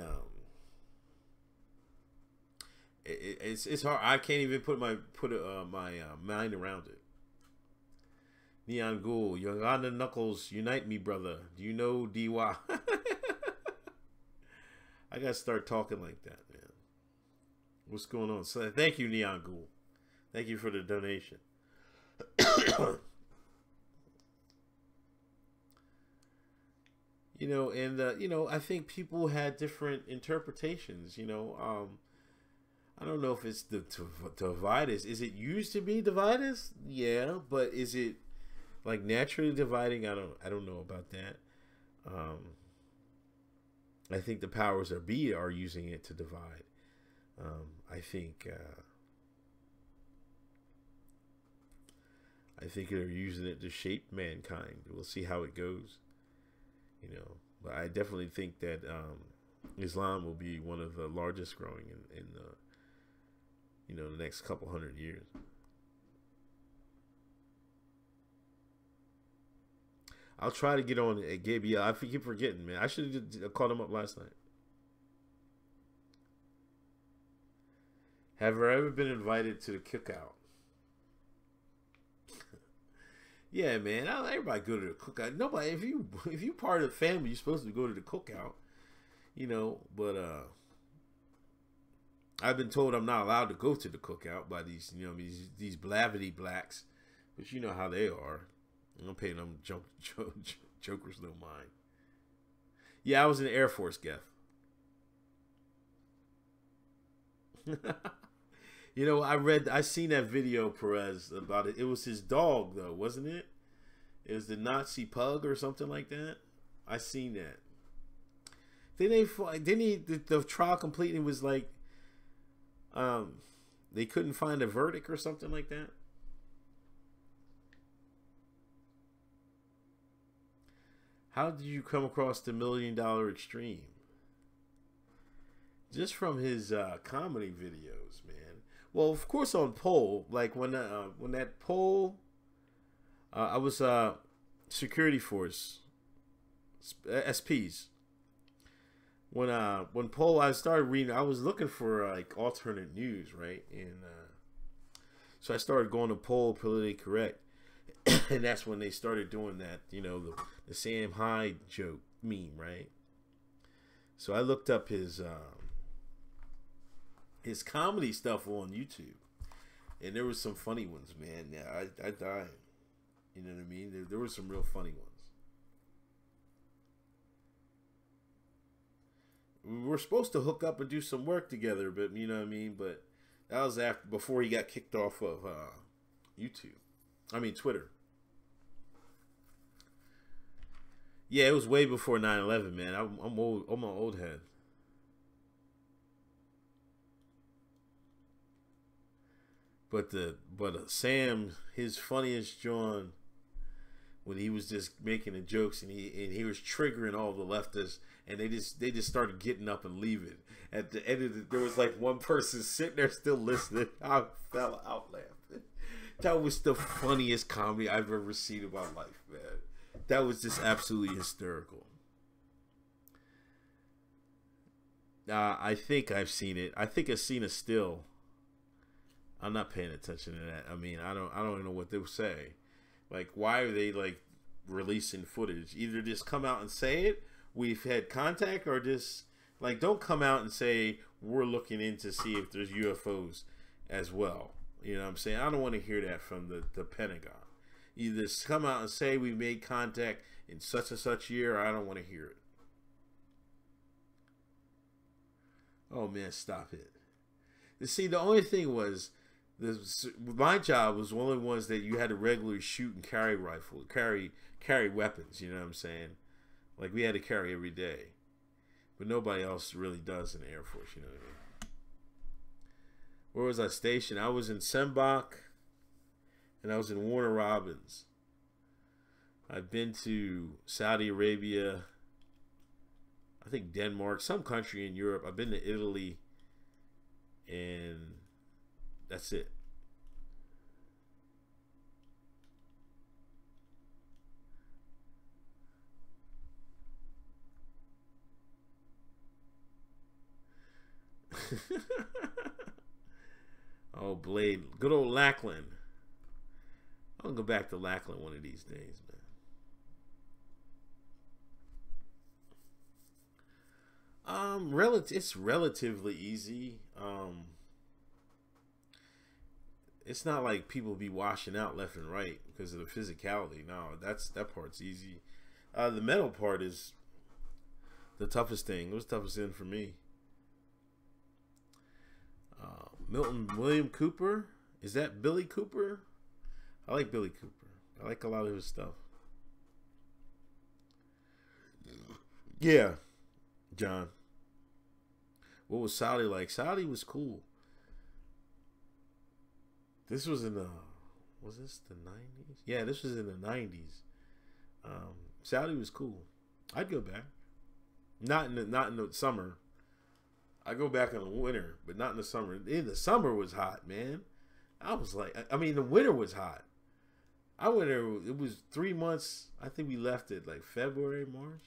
It's hard. I can't even put my mind around it. Neon Ghoul, Uganda Knuckles, unite me, brother. Do you know DY? I gotta start talking like that, man. What's going on? So thank you, Neon Ghoul. Thank you for the donation. I think people had different interpretations. I don't know if it's the divide us. Is it used to be divide us? Yeah, but is it like naturally dividing? I don't know about that. I think the powers that be are using it to divide. I think they're using it to shape mankind. We'll see how it goes. But I definitely think that Islam will be one of the largest growing in the next couple 100 years. I'll try to get on Gabriel. I keep forgetting, man. I should have called him up last night. Have you ever been invited to the cookout? Yeah, man. Everybody go to the cookout. Nobody. If you part of the family, you're supposed to go to the cookout. But I've been told I'm not allowed to go to the cookout by these these blavity blacks, but you know how they are. I'm paying them jokers no mind. Yeah, I was in the Air Force, Geff. I seen that video, Perez, about it. It was his dog, though, wasn't it? It was the Nazi pug or something like that. I seen that. The trial completely was like, they couldn't find a verdict or something like that. How did you come across the $1 Million Extreme? Just from his comedy videos, man. Well, of course on Poll, like when that Poll, I was security force, SPs. When Poll, I started reading, I was looking for like alternate news, right? And so I started going to Poll Politically Correct, and that's when they started doing that, the Sam Hyde joke meme, right? So I looked up his comedy stuff on YouTube, and there was some funny ones, man. Yeah, I died. You know what I mean? There were some real funny ones. We were supposed to hook up and do some work together, but you know what I mean? But that was before he got kicked off of Twitter. Yeah, it was way before 9/11, man. I'm old. I'm an old head. But Sam, his funniest John, when he was just making the jokes and he was triggering all the leftists, and they just started getting up and leaving. At the end there was like one person sitting there still listening. I fell out laughing. That was the funniest comedy I've ever seen in my life, man. That was just absolutely hysterical. I think I've seen it. I think I've seen a still. I'm not paying attention to that. I mean, I don't know what they would say. Like, why are they like releasing footage? Either just come out and say it, we've had contact, or just like don't come out and say we're looking in to see if there's UFOs as well. You know what I'm saying? I don't want to hear that from the Pentagon. Either come out and say we made contact in such and such year, or I don't want to hear it. Oh man, stop it. You see, the only thing was, my job was one of the ones that you had to regularly shoot and carry carry weapons. You know what I'm saying? Like we had to carry every day, but nobody else really does in the Air Force. You know what I mean? Where was I stationed? I was in Sembach, and I was in Warner Robins. I've been to Saudi Arabia, I think Denmark, some country in Europe. I've been to Italy, and that's it. Oh, Blade. Good old Lackland. I'm gonna go back to Lackland one of these days, man. It's relatively easy. It's not like people be washing out left and right because of the physicality. No, that part's easy. The metal part is the toughest thing. It was the toughest thing for me. Milton William Cooper. Is that Billy Cooper? I like Billy Cooper. I like a lot of his stuff. Yeah, John. What was Saudi like? Saudi was cool. This was in the, was this the 90s? Yeah, this was in the 90s. Saudi was cool. I'd go back. Not in the summer. I go back in the winter, but not in the summer. In the summer was hot, man. I was like, I mean, the winter was hot. I went there. It was 3 months. I think we left it like February, March.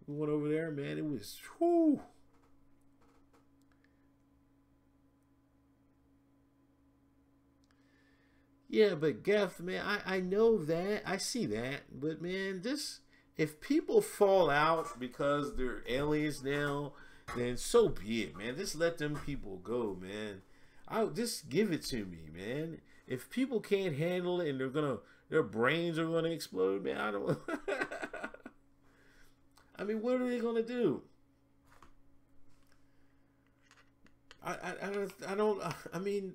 We went over there, man. It was, whoo. Yeah, but Geff, man, I know that. I see that. But, man, if people fall out because they're aliens now, then so be it, man. Just let them people go, man. Just give it to me, man. If people can't handle it and their brains are gonna explode, man, I don't. I mean, what are they gonna do? I don't. I mean,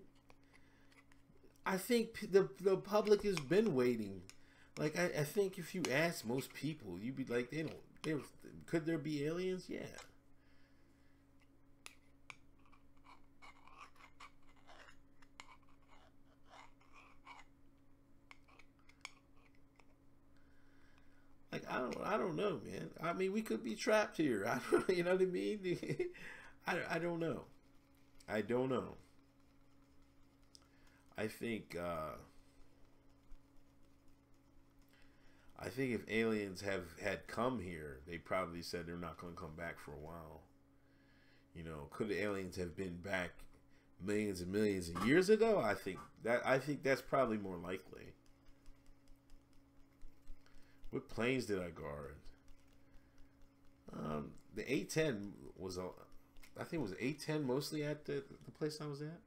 I think the public has been waiting. Like I think if you ask most people, you'd be like, could there be aliens? Yeah. Like I don't know, man. I mean, we could be trapped here. I don't, you know what I mean? I don't know. I don't know. I think if aliens had come here, they probably said they're not going to come back for a while. You know, could the aliens have been back millions and millions of years ago? I think that's probably more likely. What planes did I guard? The A-10 was I think it was A-10 mostly at the place I was at.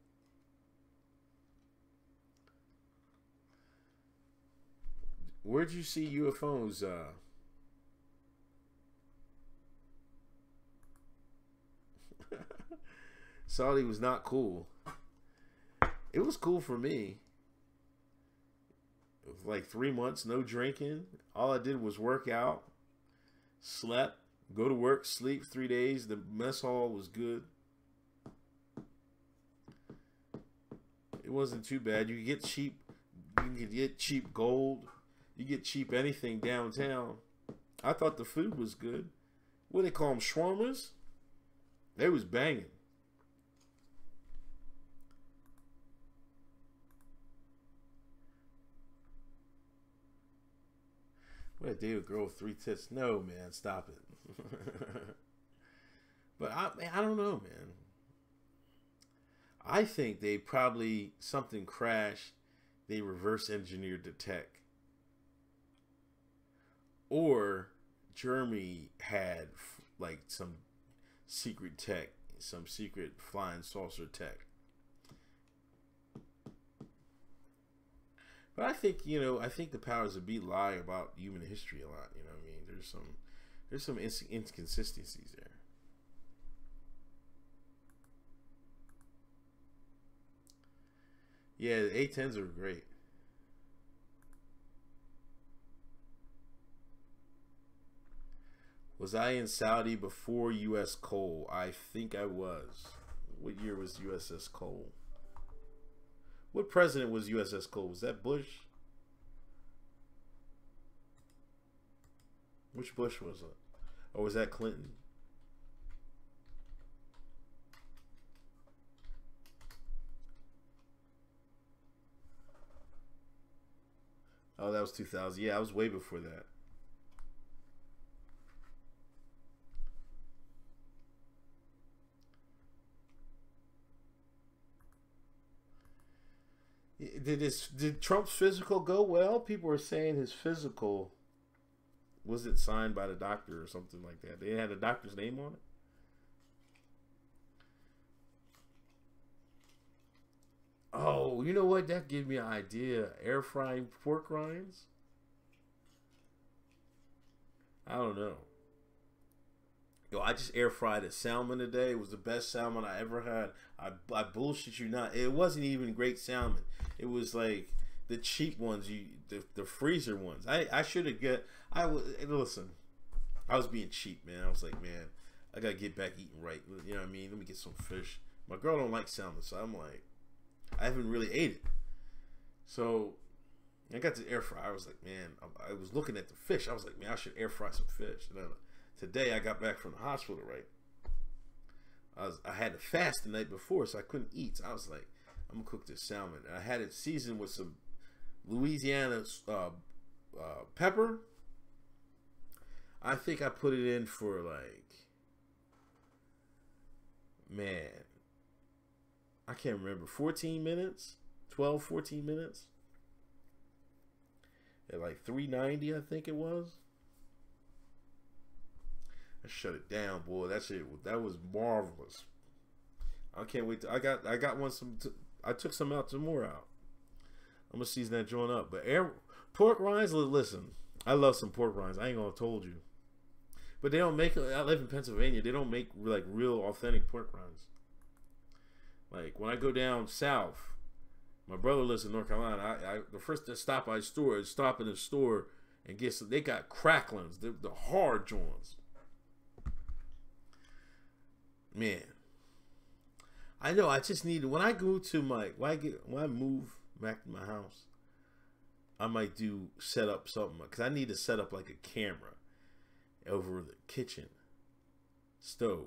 Where'd you see UFOs? Saudi was not cool. It was cool for me. It was like 3 months, no drinking. All I did was work out, slept, go to work, sleep 3 days. The mess hall was good. It wasn't too bad. You could get cheap. You could get cheap gold. You get cheap anything downtown. I thought the food was good. What do they call them? Shawarmas? They was banging. What a date with a girl with 3 tits? No, man, stop it. But I don't know, man. I think they probably, something crashed. They reverse engineered the tech. Or Germany had like some secret tech, some secret flying saucer tech. But I think, I think the powers that be lie about human history a lot. You know what I mean? There's some inconsistencies there. Yeah, the A-10s are great. Was I in Saudi before U.S. Cole? I think I was. What year was USS Cole? What president was USS Cole? Was that Bush? Which Bush was it? Or was that Clinton? Oh, that was 2000. Yeah, I was way before that. Did Trump's physical go well? People were saying his physical wasn't signed by the doctor or something like that. They had a doctor's name on it. Oh, you know what? That gave me an idea. Air frying pork rinds? I don't know. Yo, I just air fried a salmon today. It was the best salmon I ever had. I bullshit you not. It wasn't even great salmon. It was like the cheap ones, the freezer ones. I should have listen. I was being cheap, man. I was like, man, I gotta get back eating right. You know what I mean? Let me get some fish. My girl don't like salmon, so I'm like, I haven't really ate it. So I got the air fryer. I was like, man, I was looking at the fish. I was like, man, I should air fry some fish. And then, today I got back from the hospital, right? I had to fast the night before, so I couldn't eat. So I was like, I'm gonna cook this salmon. And I had it seasoned with some Louisiana pepper. I think I put it in for like, man, I can't remember, 14 minutes, 12, 14 minutes. At like 390, I think it was. I shut it down, boy. That was marvelous. I can't wait. I got one. I took some out, some more out. I'm gonna season that joint up. But pork rinds. Listen, I love some pork rinds. I ain't gonna told you, but they don't make. I live in Pennsylvania. They don't make like real authentic pork rinds. Like when I go down south, my brother lives in North Carolina. The first stop in the store and get some. They got cracklings. The hard joints. Man, I know. I just need when I go to when I move back to my house, I might set up something because I need to set up like a camera over the kitchen stove.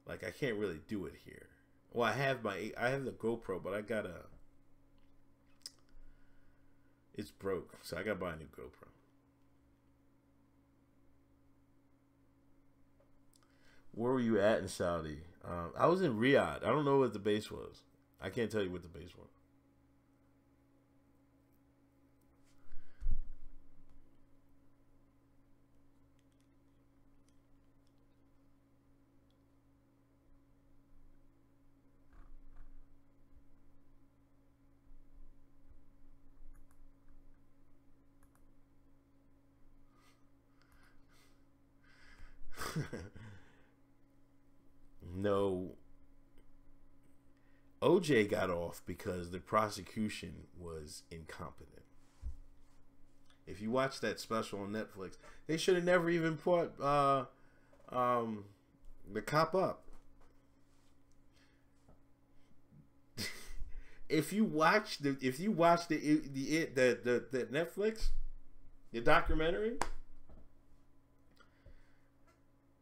Like I can't really do it here. Well, I have the GoPro, but it's broke, so I gotta buy a new GoPro. Where were you at in Saudi? I was in Riyadh. I don't know what the base was. I can't tell you what the base was. No, OJ got off because the prosecution was incompetent. If you watch that special on Netflix, they should have never even put the cop up. If you watch the Netflix, the documentary,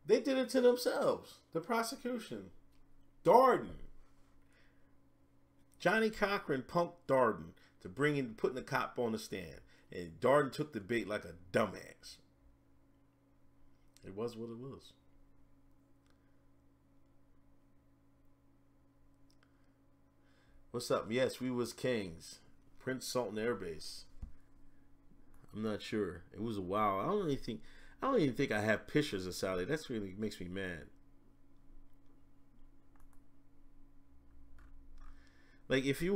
they did it to themselves. The prosecution. Darden. Johnny Cochran punked Darden to putting the cop on the stand. And Darden took the bait like a dumbass. It was what it was. What's up? Yes, we was kings. Prince Sultan Air Base. I'm not sure. It was a while. I don't even think I have pictures of Saudi. That's really makes me mad. Like if you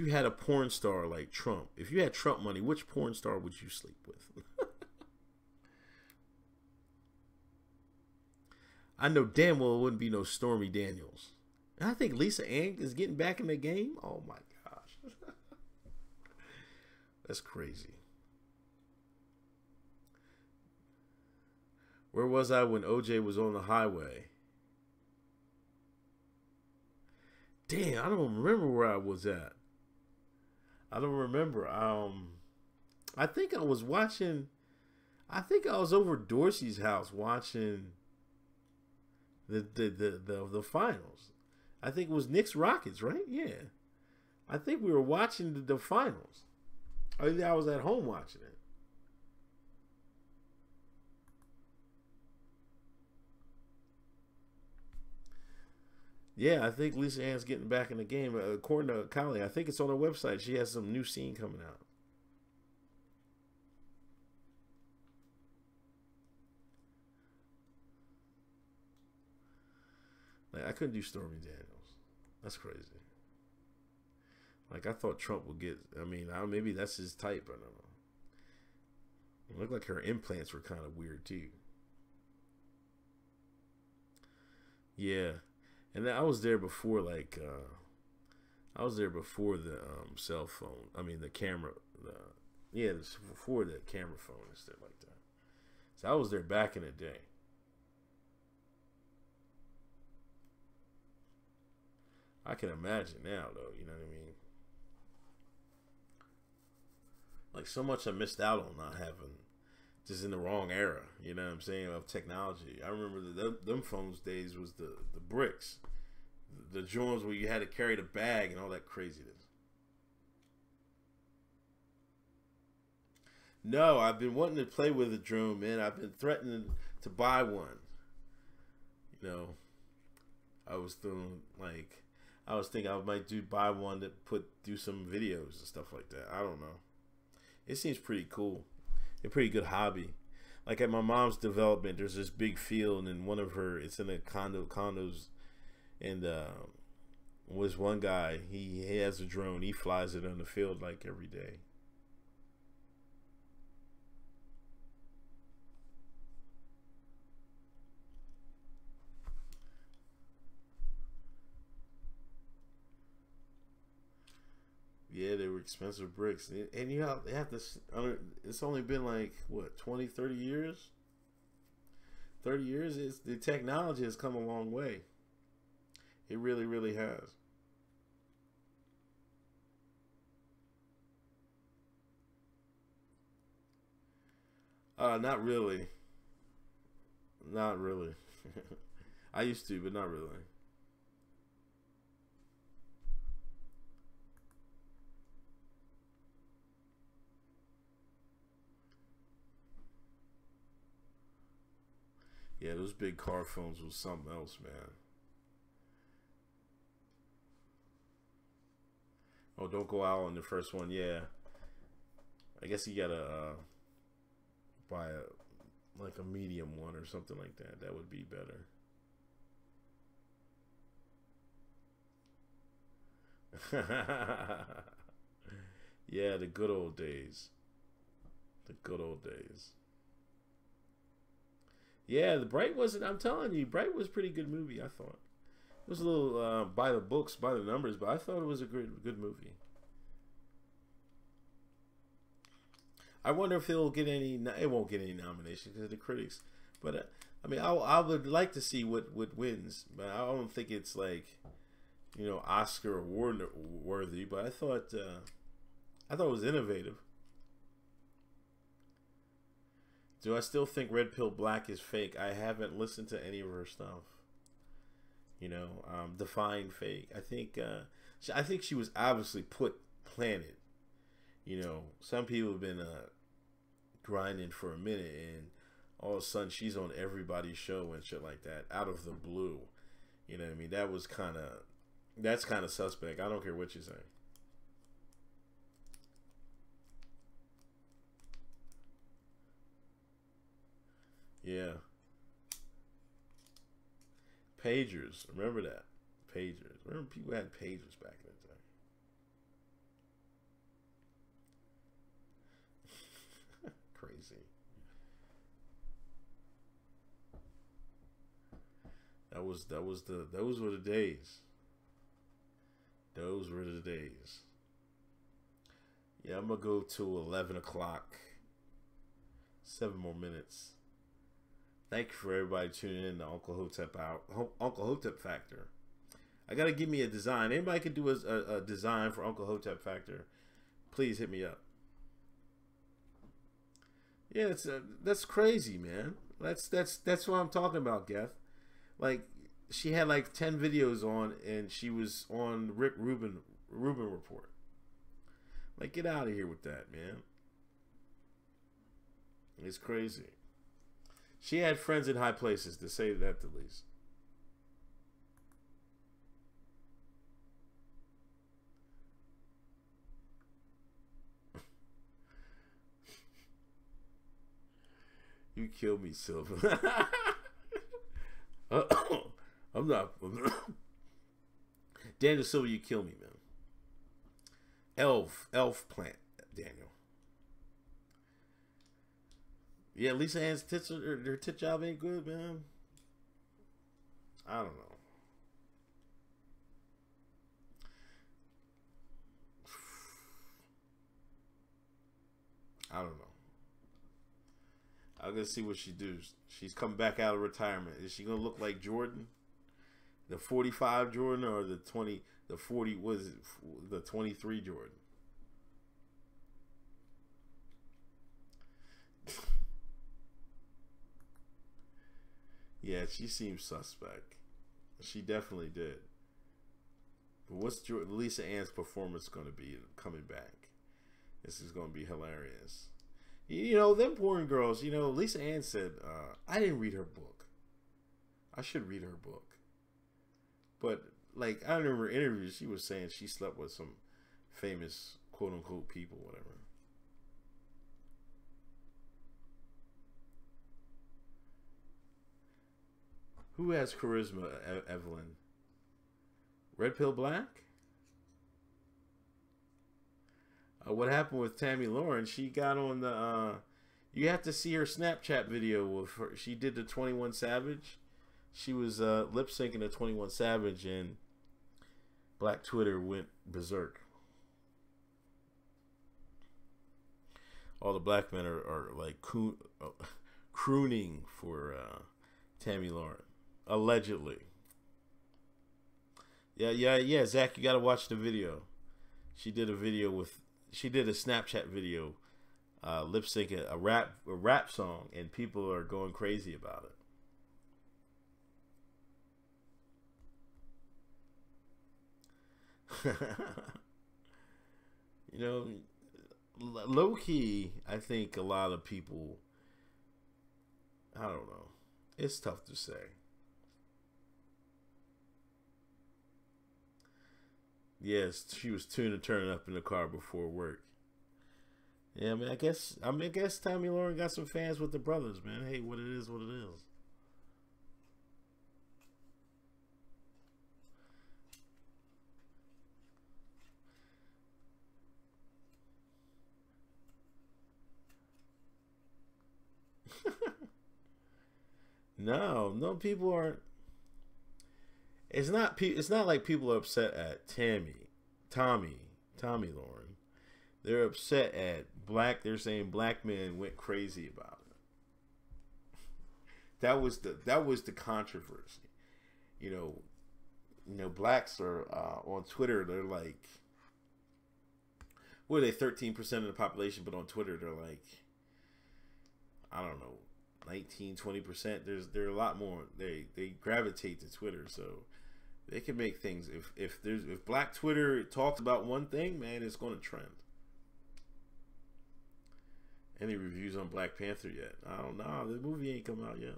had a porn star like Trump, if you had Trump money, which porn star would you sleep with? I know damn well it wouldn't be no Stormy Daniels. And I think Lisa Ann is getting back in the game. Oh my gosh. That's crazy. Where was I when OJ was on the highway? Damn, I don't remember where I was at. I don't remember. I think I was over Dorsey's house watching the finals. I think it was Knicks Rockets, right? Yeah. I think we were watching the finals. I think I was at home watching it. Yeah, I think Lisa Ann's getting back in the game. According to Kylie, I think it's on her website. She has some new scene coming out. Like, I couldn't do Stormy Daniels. That's crazy. Like, I thought Trump would get. I mean, maybe that's his type. I don't know. It looked like her implants were kind of weird too. Yeah, and I was there before. Like, I was there before the cell phone. I mean, the camera. Yeah, this before the camera phone and stuff like that. So I was there back in the day. I can imagine now, though. You know what I mean? Like, so much I missed out on not having, just in the wrong era. You know what I'm saying, of technology. I remember them phones days was the bricks, the joints where you had to carry the bag and all that craziness. No, I've been wanting to play with a drone, man. I've been threatening to buy one. You know, I was doing like, I was thinking I might buy one that do some videos and stuff like that. I don't know. It seems pretty cool. A pretty good hobby. Like at my mom's development, there's this big field, and one of her, it's in a condos, and was one guy. He has a drone. He flies it on the field like every day. Yeah, they were expensive bricks. And you have to, it's only been like, what, 20, 30 years? 30 years? The technology has come a long way. It really, really has. Not really. Not really. I used to, but not really. Yeah, those big car phones was something else, man. Oh, don't go out on the first one. Yeah, I guess you gotta buy like a medium one or something like that. That would be better. Yeah, the good old days. The good old days. Yeah, the Bright wasn't. I'm telling you, Bright was a pretty good movie. I thought it was a little by the books, by the numbers, but I thought it was a good movie. I wonder if it'll get any. It won't get any nominations because of the critics. But I mean, I would like to see what wins, but I don't think it's like, you know, Oscar award worthy. But I thought it was innovative. Do I still think Red Pill Black is fake? I haven't listened to any of her stuff. You know, Define fake. I think she was obviously planted. You know, some people have been grinding for a minute, and all of a sudden she's on everybody's show and shit like that out of the blue. You know what I mean? That's kind of suspect. I don't care what you say. Yeah. Pagers. Remember that. Pagers. Remember people had pagers back in the day. Crazy. Those were the days. Those were the days. Yeah, I'm gonna go to 11 o'clock. 7 more minutes. Thank you for everybody tuning in to Uncle Hotep Uncle Hotep Factor. I gotta give me a design. Anybody can do a design for Uncle Hotep Factor? Please hit me up. Yeah, that's crazy, man. That's what I'm talking about, Geth. Like, she had like 10 videos on, and she was on Rick Rubin Report. Like, get out of here with that, man. It's crazy. She had friends in high places, to say that the least. kill me, Silva. I'm not. Daniel Silva, you kill me, man. Elf plant, Daniel. Yeah, Lisa Ann's tits, her tit job ain't good, man. I don't know. I don't know. I'm gonna see what she does. She's come back out of retirement. Is she gonna look like Jordan, the 45 Jordan, or the 20, the 40? Was it the 23 Jordan? Yeah, she seems suspect. She definitely did. But what's Lisa Ann's performance going to be coming back? This is going to be hilarious. You know, them porn girls, you know, Lisa Ann said, I didn't read her book. I should read her book. But, like, I remember interviews, she was saying she slept with some famous, quote-unquote, people, whatever. Who has charisma, Evelyn? Red Pill Black? What happened with Tomi Lahren? She got on the. You have to see her Snapchat video with her. She did the 21 Savage. She was lip syncing to 21 Savage, and Black Twitter went berserk. All the black men are like crooning for Tomi Lahren. Allegedly. Yeah, Zach, you gotta watch the video. She did a video with, she did a Snapchat video, lip syncing a rap song, and people are going crazy about it. You know, low key, I think a lot of people, I don't know, it's tough to say. Yes, she was turning up in the car before work. Yeah, I mean, I guess Tomi Lahren got some fans with the brothers, man. Hey, what it is, what it is. No, people aren't. It's not like people are upset at Tomi Lahren. They're upset at black. They're saying black men went crazy about it. That was the controversy. You know, blacks are on Twitter. They're like, what are they? 13% of the population, but on Twitter they're like, I don't know, 19-20%. There are a lot more. They gravitate to Twitter, so they can make things. If Black Twitter talks about one thing, man, it's going to trend. Any reviews on Black Panther yet? I don't know. The movie ain't come out yet.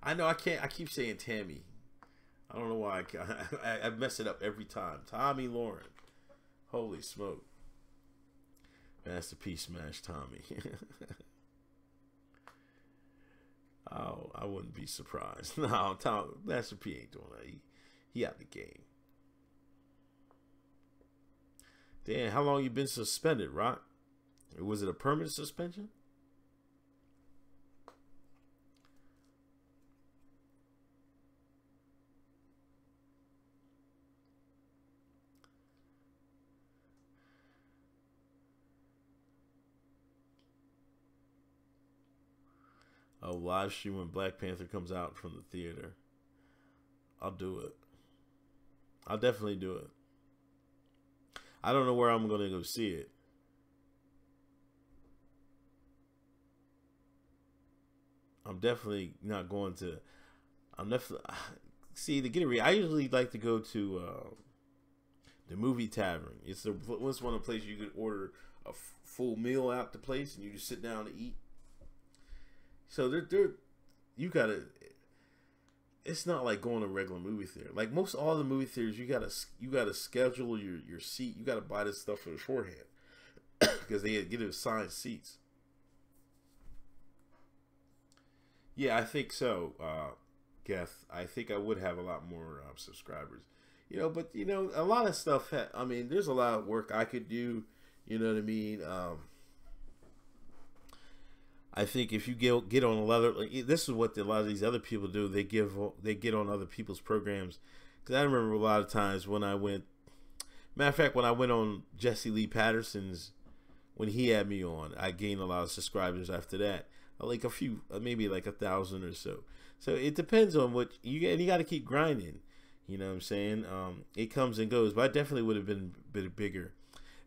I know I can't. I keep saying Tammy. I don't know why. I mess it up every time. Tomi Lahren. Holy smoke. Masterpiece Smash Tommy. Oh, I wouldn't be surprised. No, Master P ain't doing that. He out the game. Damn, how long you been suspended, Rock? Was it a permanent suspension? A live stream when Black Panther comes out from the theater. I'll do it. I'll definitely do it. I don't know where I'm going to go see it. I'm definitely not going to. I'm definitely see to get it. I usually like to go to the movie tavern. It's one of the places you could order a full meal out the place and you just sit down to eat. So you gotta. It's not like going to a regular movie theater. Like most all the movie theaters, you gotta schedule your seat. You gotta buy this stuff beforehand because they get assigned seats. Yeah, I think so, Geth. I think I would have a lot more subscribers. But a lot of stuff. I mean, there's a lot of work I could do. You know what I mean? I think if you get on a lot of, this is what a lot of these other people do. They get on other people's programs. Because I remember a lot of times when I went. Matter of fact, when I went on Jesse Lee Patterson's, when he had me on, I gained a lot of subscribers after that. Like a few, maybe like 1,000 or so. So it depends on what you get, and you got to keep grinding. You know what I'm saying? It comes and goes, but I definitely would have been a bit bigger,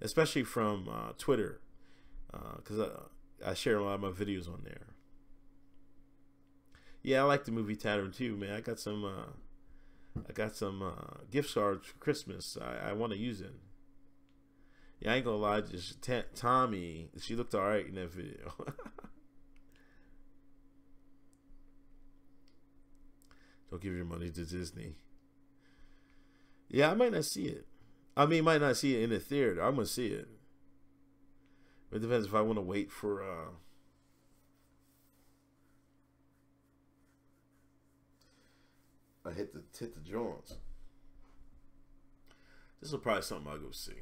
especially from Twitter, because I share a lot of my videos on there. Yeah, I like the movie Tavern too, man. I got some gift cards for Christmas. I want to use it. Yeah, I ain't gonna lie. Just Tommy, she looked alright in that video. Don't give your money to Disney. Yeah, I might not see it. I mean, might not see it in the theater. I'm gonna see it. It depends if I want to wait for. I hit the joints. This is probably something I'll go see.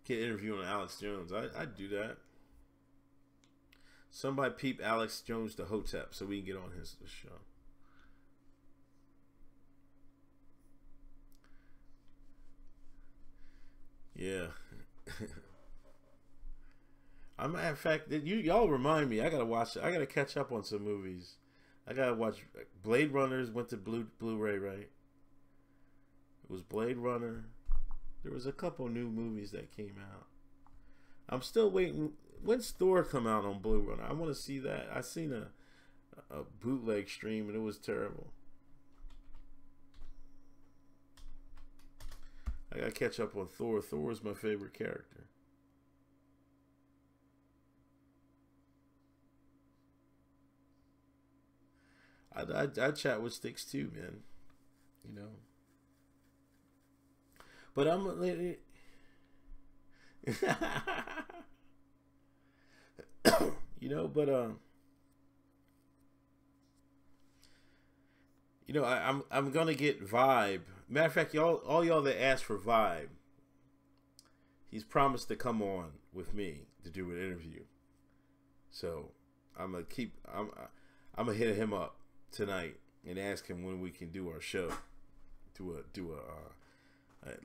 Get an interview on Alex Jones. I'd do that. Somebody peep Alex Jones to Hotep so we can get on his show. Yeah. In fact, y'all remind me. I gotta watch. I gotta catch up on some movies. I gotta watch Blade Runners. Went to Blu-ray, right? It was Blade Runner. There was a couple new movies that came out. I'm still waiting. When's Thor come out on Blu-ray? I want to see that. I seen a bootleg stream and it was terrible. I gotta catch up on Thor. Thor is my favorite character. I'd chat with Sticks too, man. You know. But I'm you know, but I'm gonna get Vibe. Matter of fact, all y'all that asked for Vibe, he's promised to come on with me to do an interview. So I'm gonna hit him up tonight and ask him when we can do our show, do a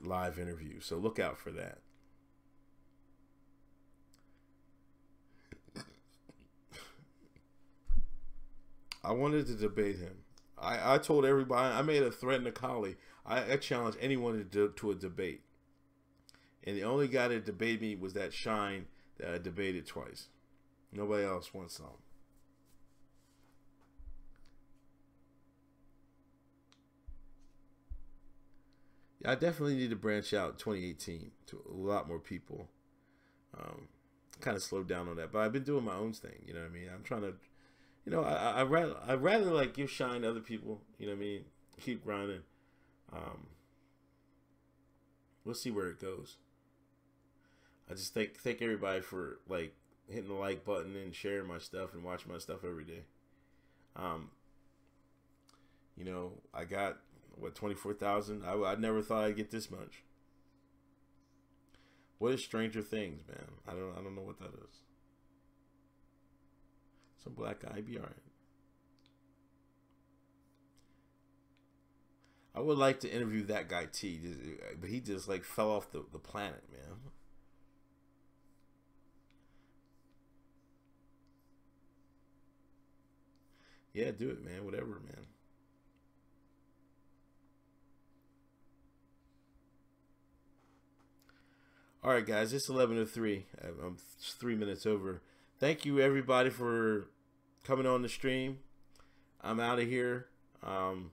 live interview. So look out for that. I wanted to debate him. I told everybody, I made a threat in the collie. I challenged anyone to a debate. And the only guy that debated me was that Shine that I debated twice. Nobody else wants some. Yeah, I definitely need to branch out 2018 to a lot more people. Kind of slowed down on that, but I've been doing my own thing. You know what I mean? I'm trying to, I'd rather like give shine to other people. You know what I mean? Keep grinding. We'll see where it goes. I just thank everybody for like hitting the like button and sharing my stuff and watching my stuff every day. I got 24,000. I never thought I'd get this much. What is Stranger Things, man? I don't know what that is. Some black guy, be alright. I would like to interview that guy T, but he just like fell off the planet, man. Yeah, do it, man. Whatever, man. All right, guys. It's 11:03. I'm 3 minutes over. Thank you, everybody, for coming on the stream. I'm out of here. I'll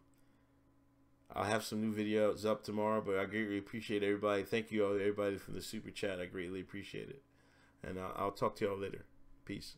have some new videos up tomorrow, but I greatly appreciate everybody. Thank you, all everybody, from the super chat. I greatly appreciate it. And I'll talk to y'all later. Peace.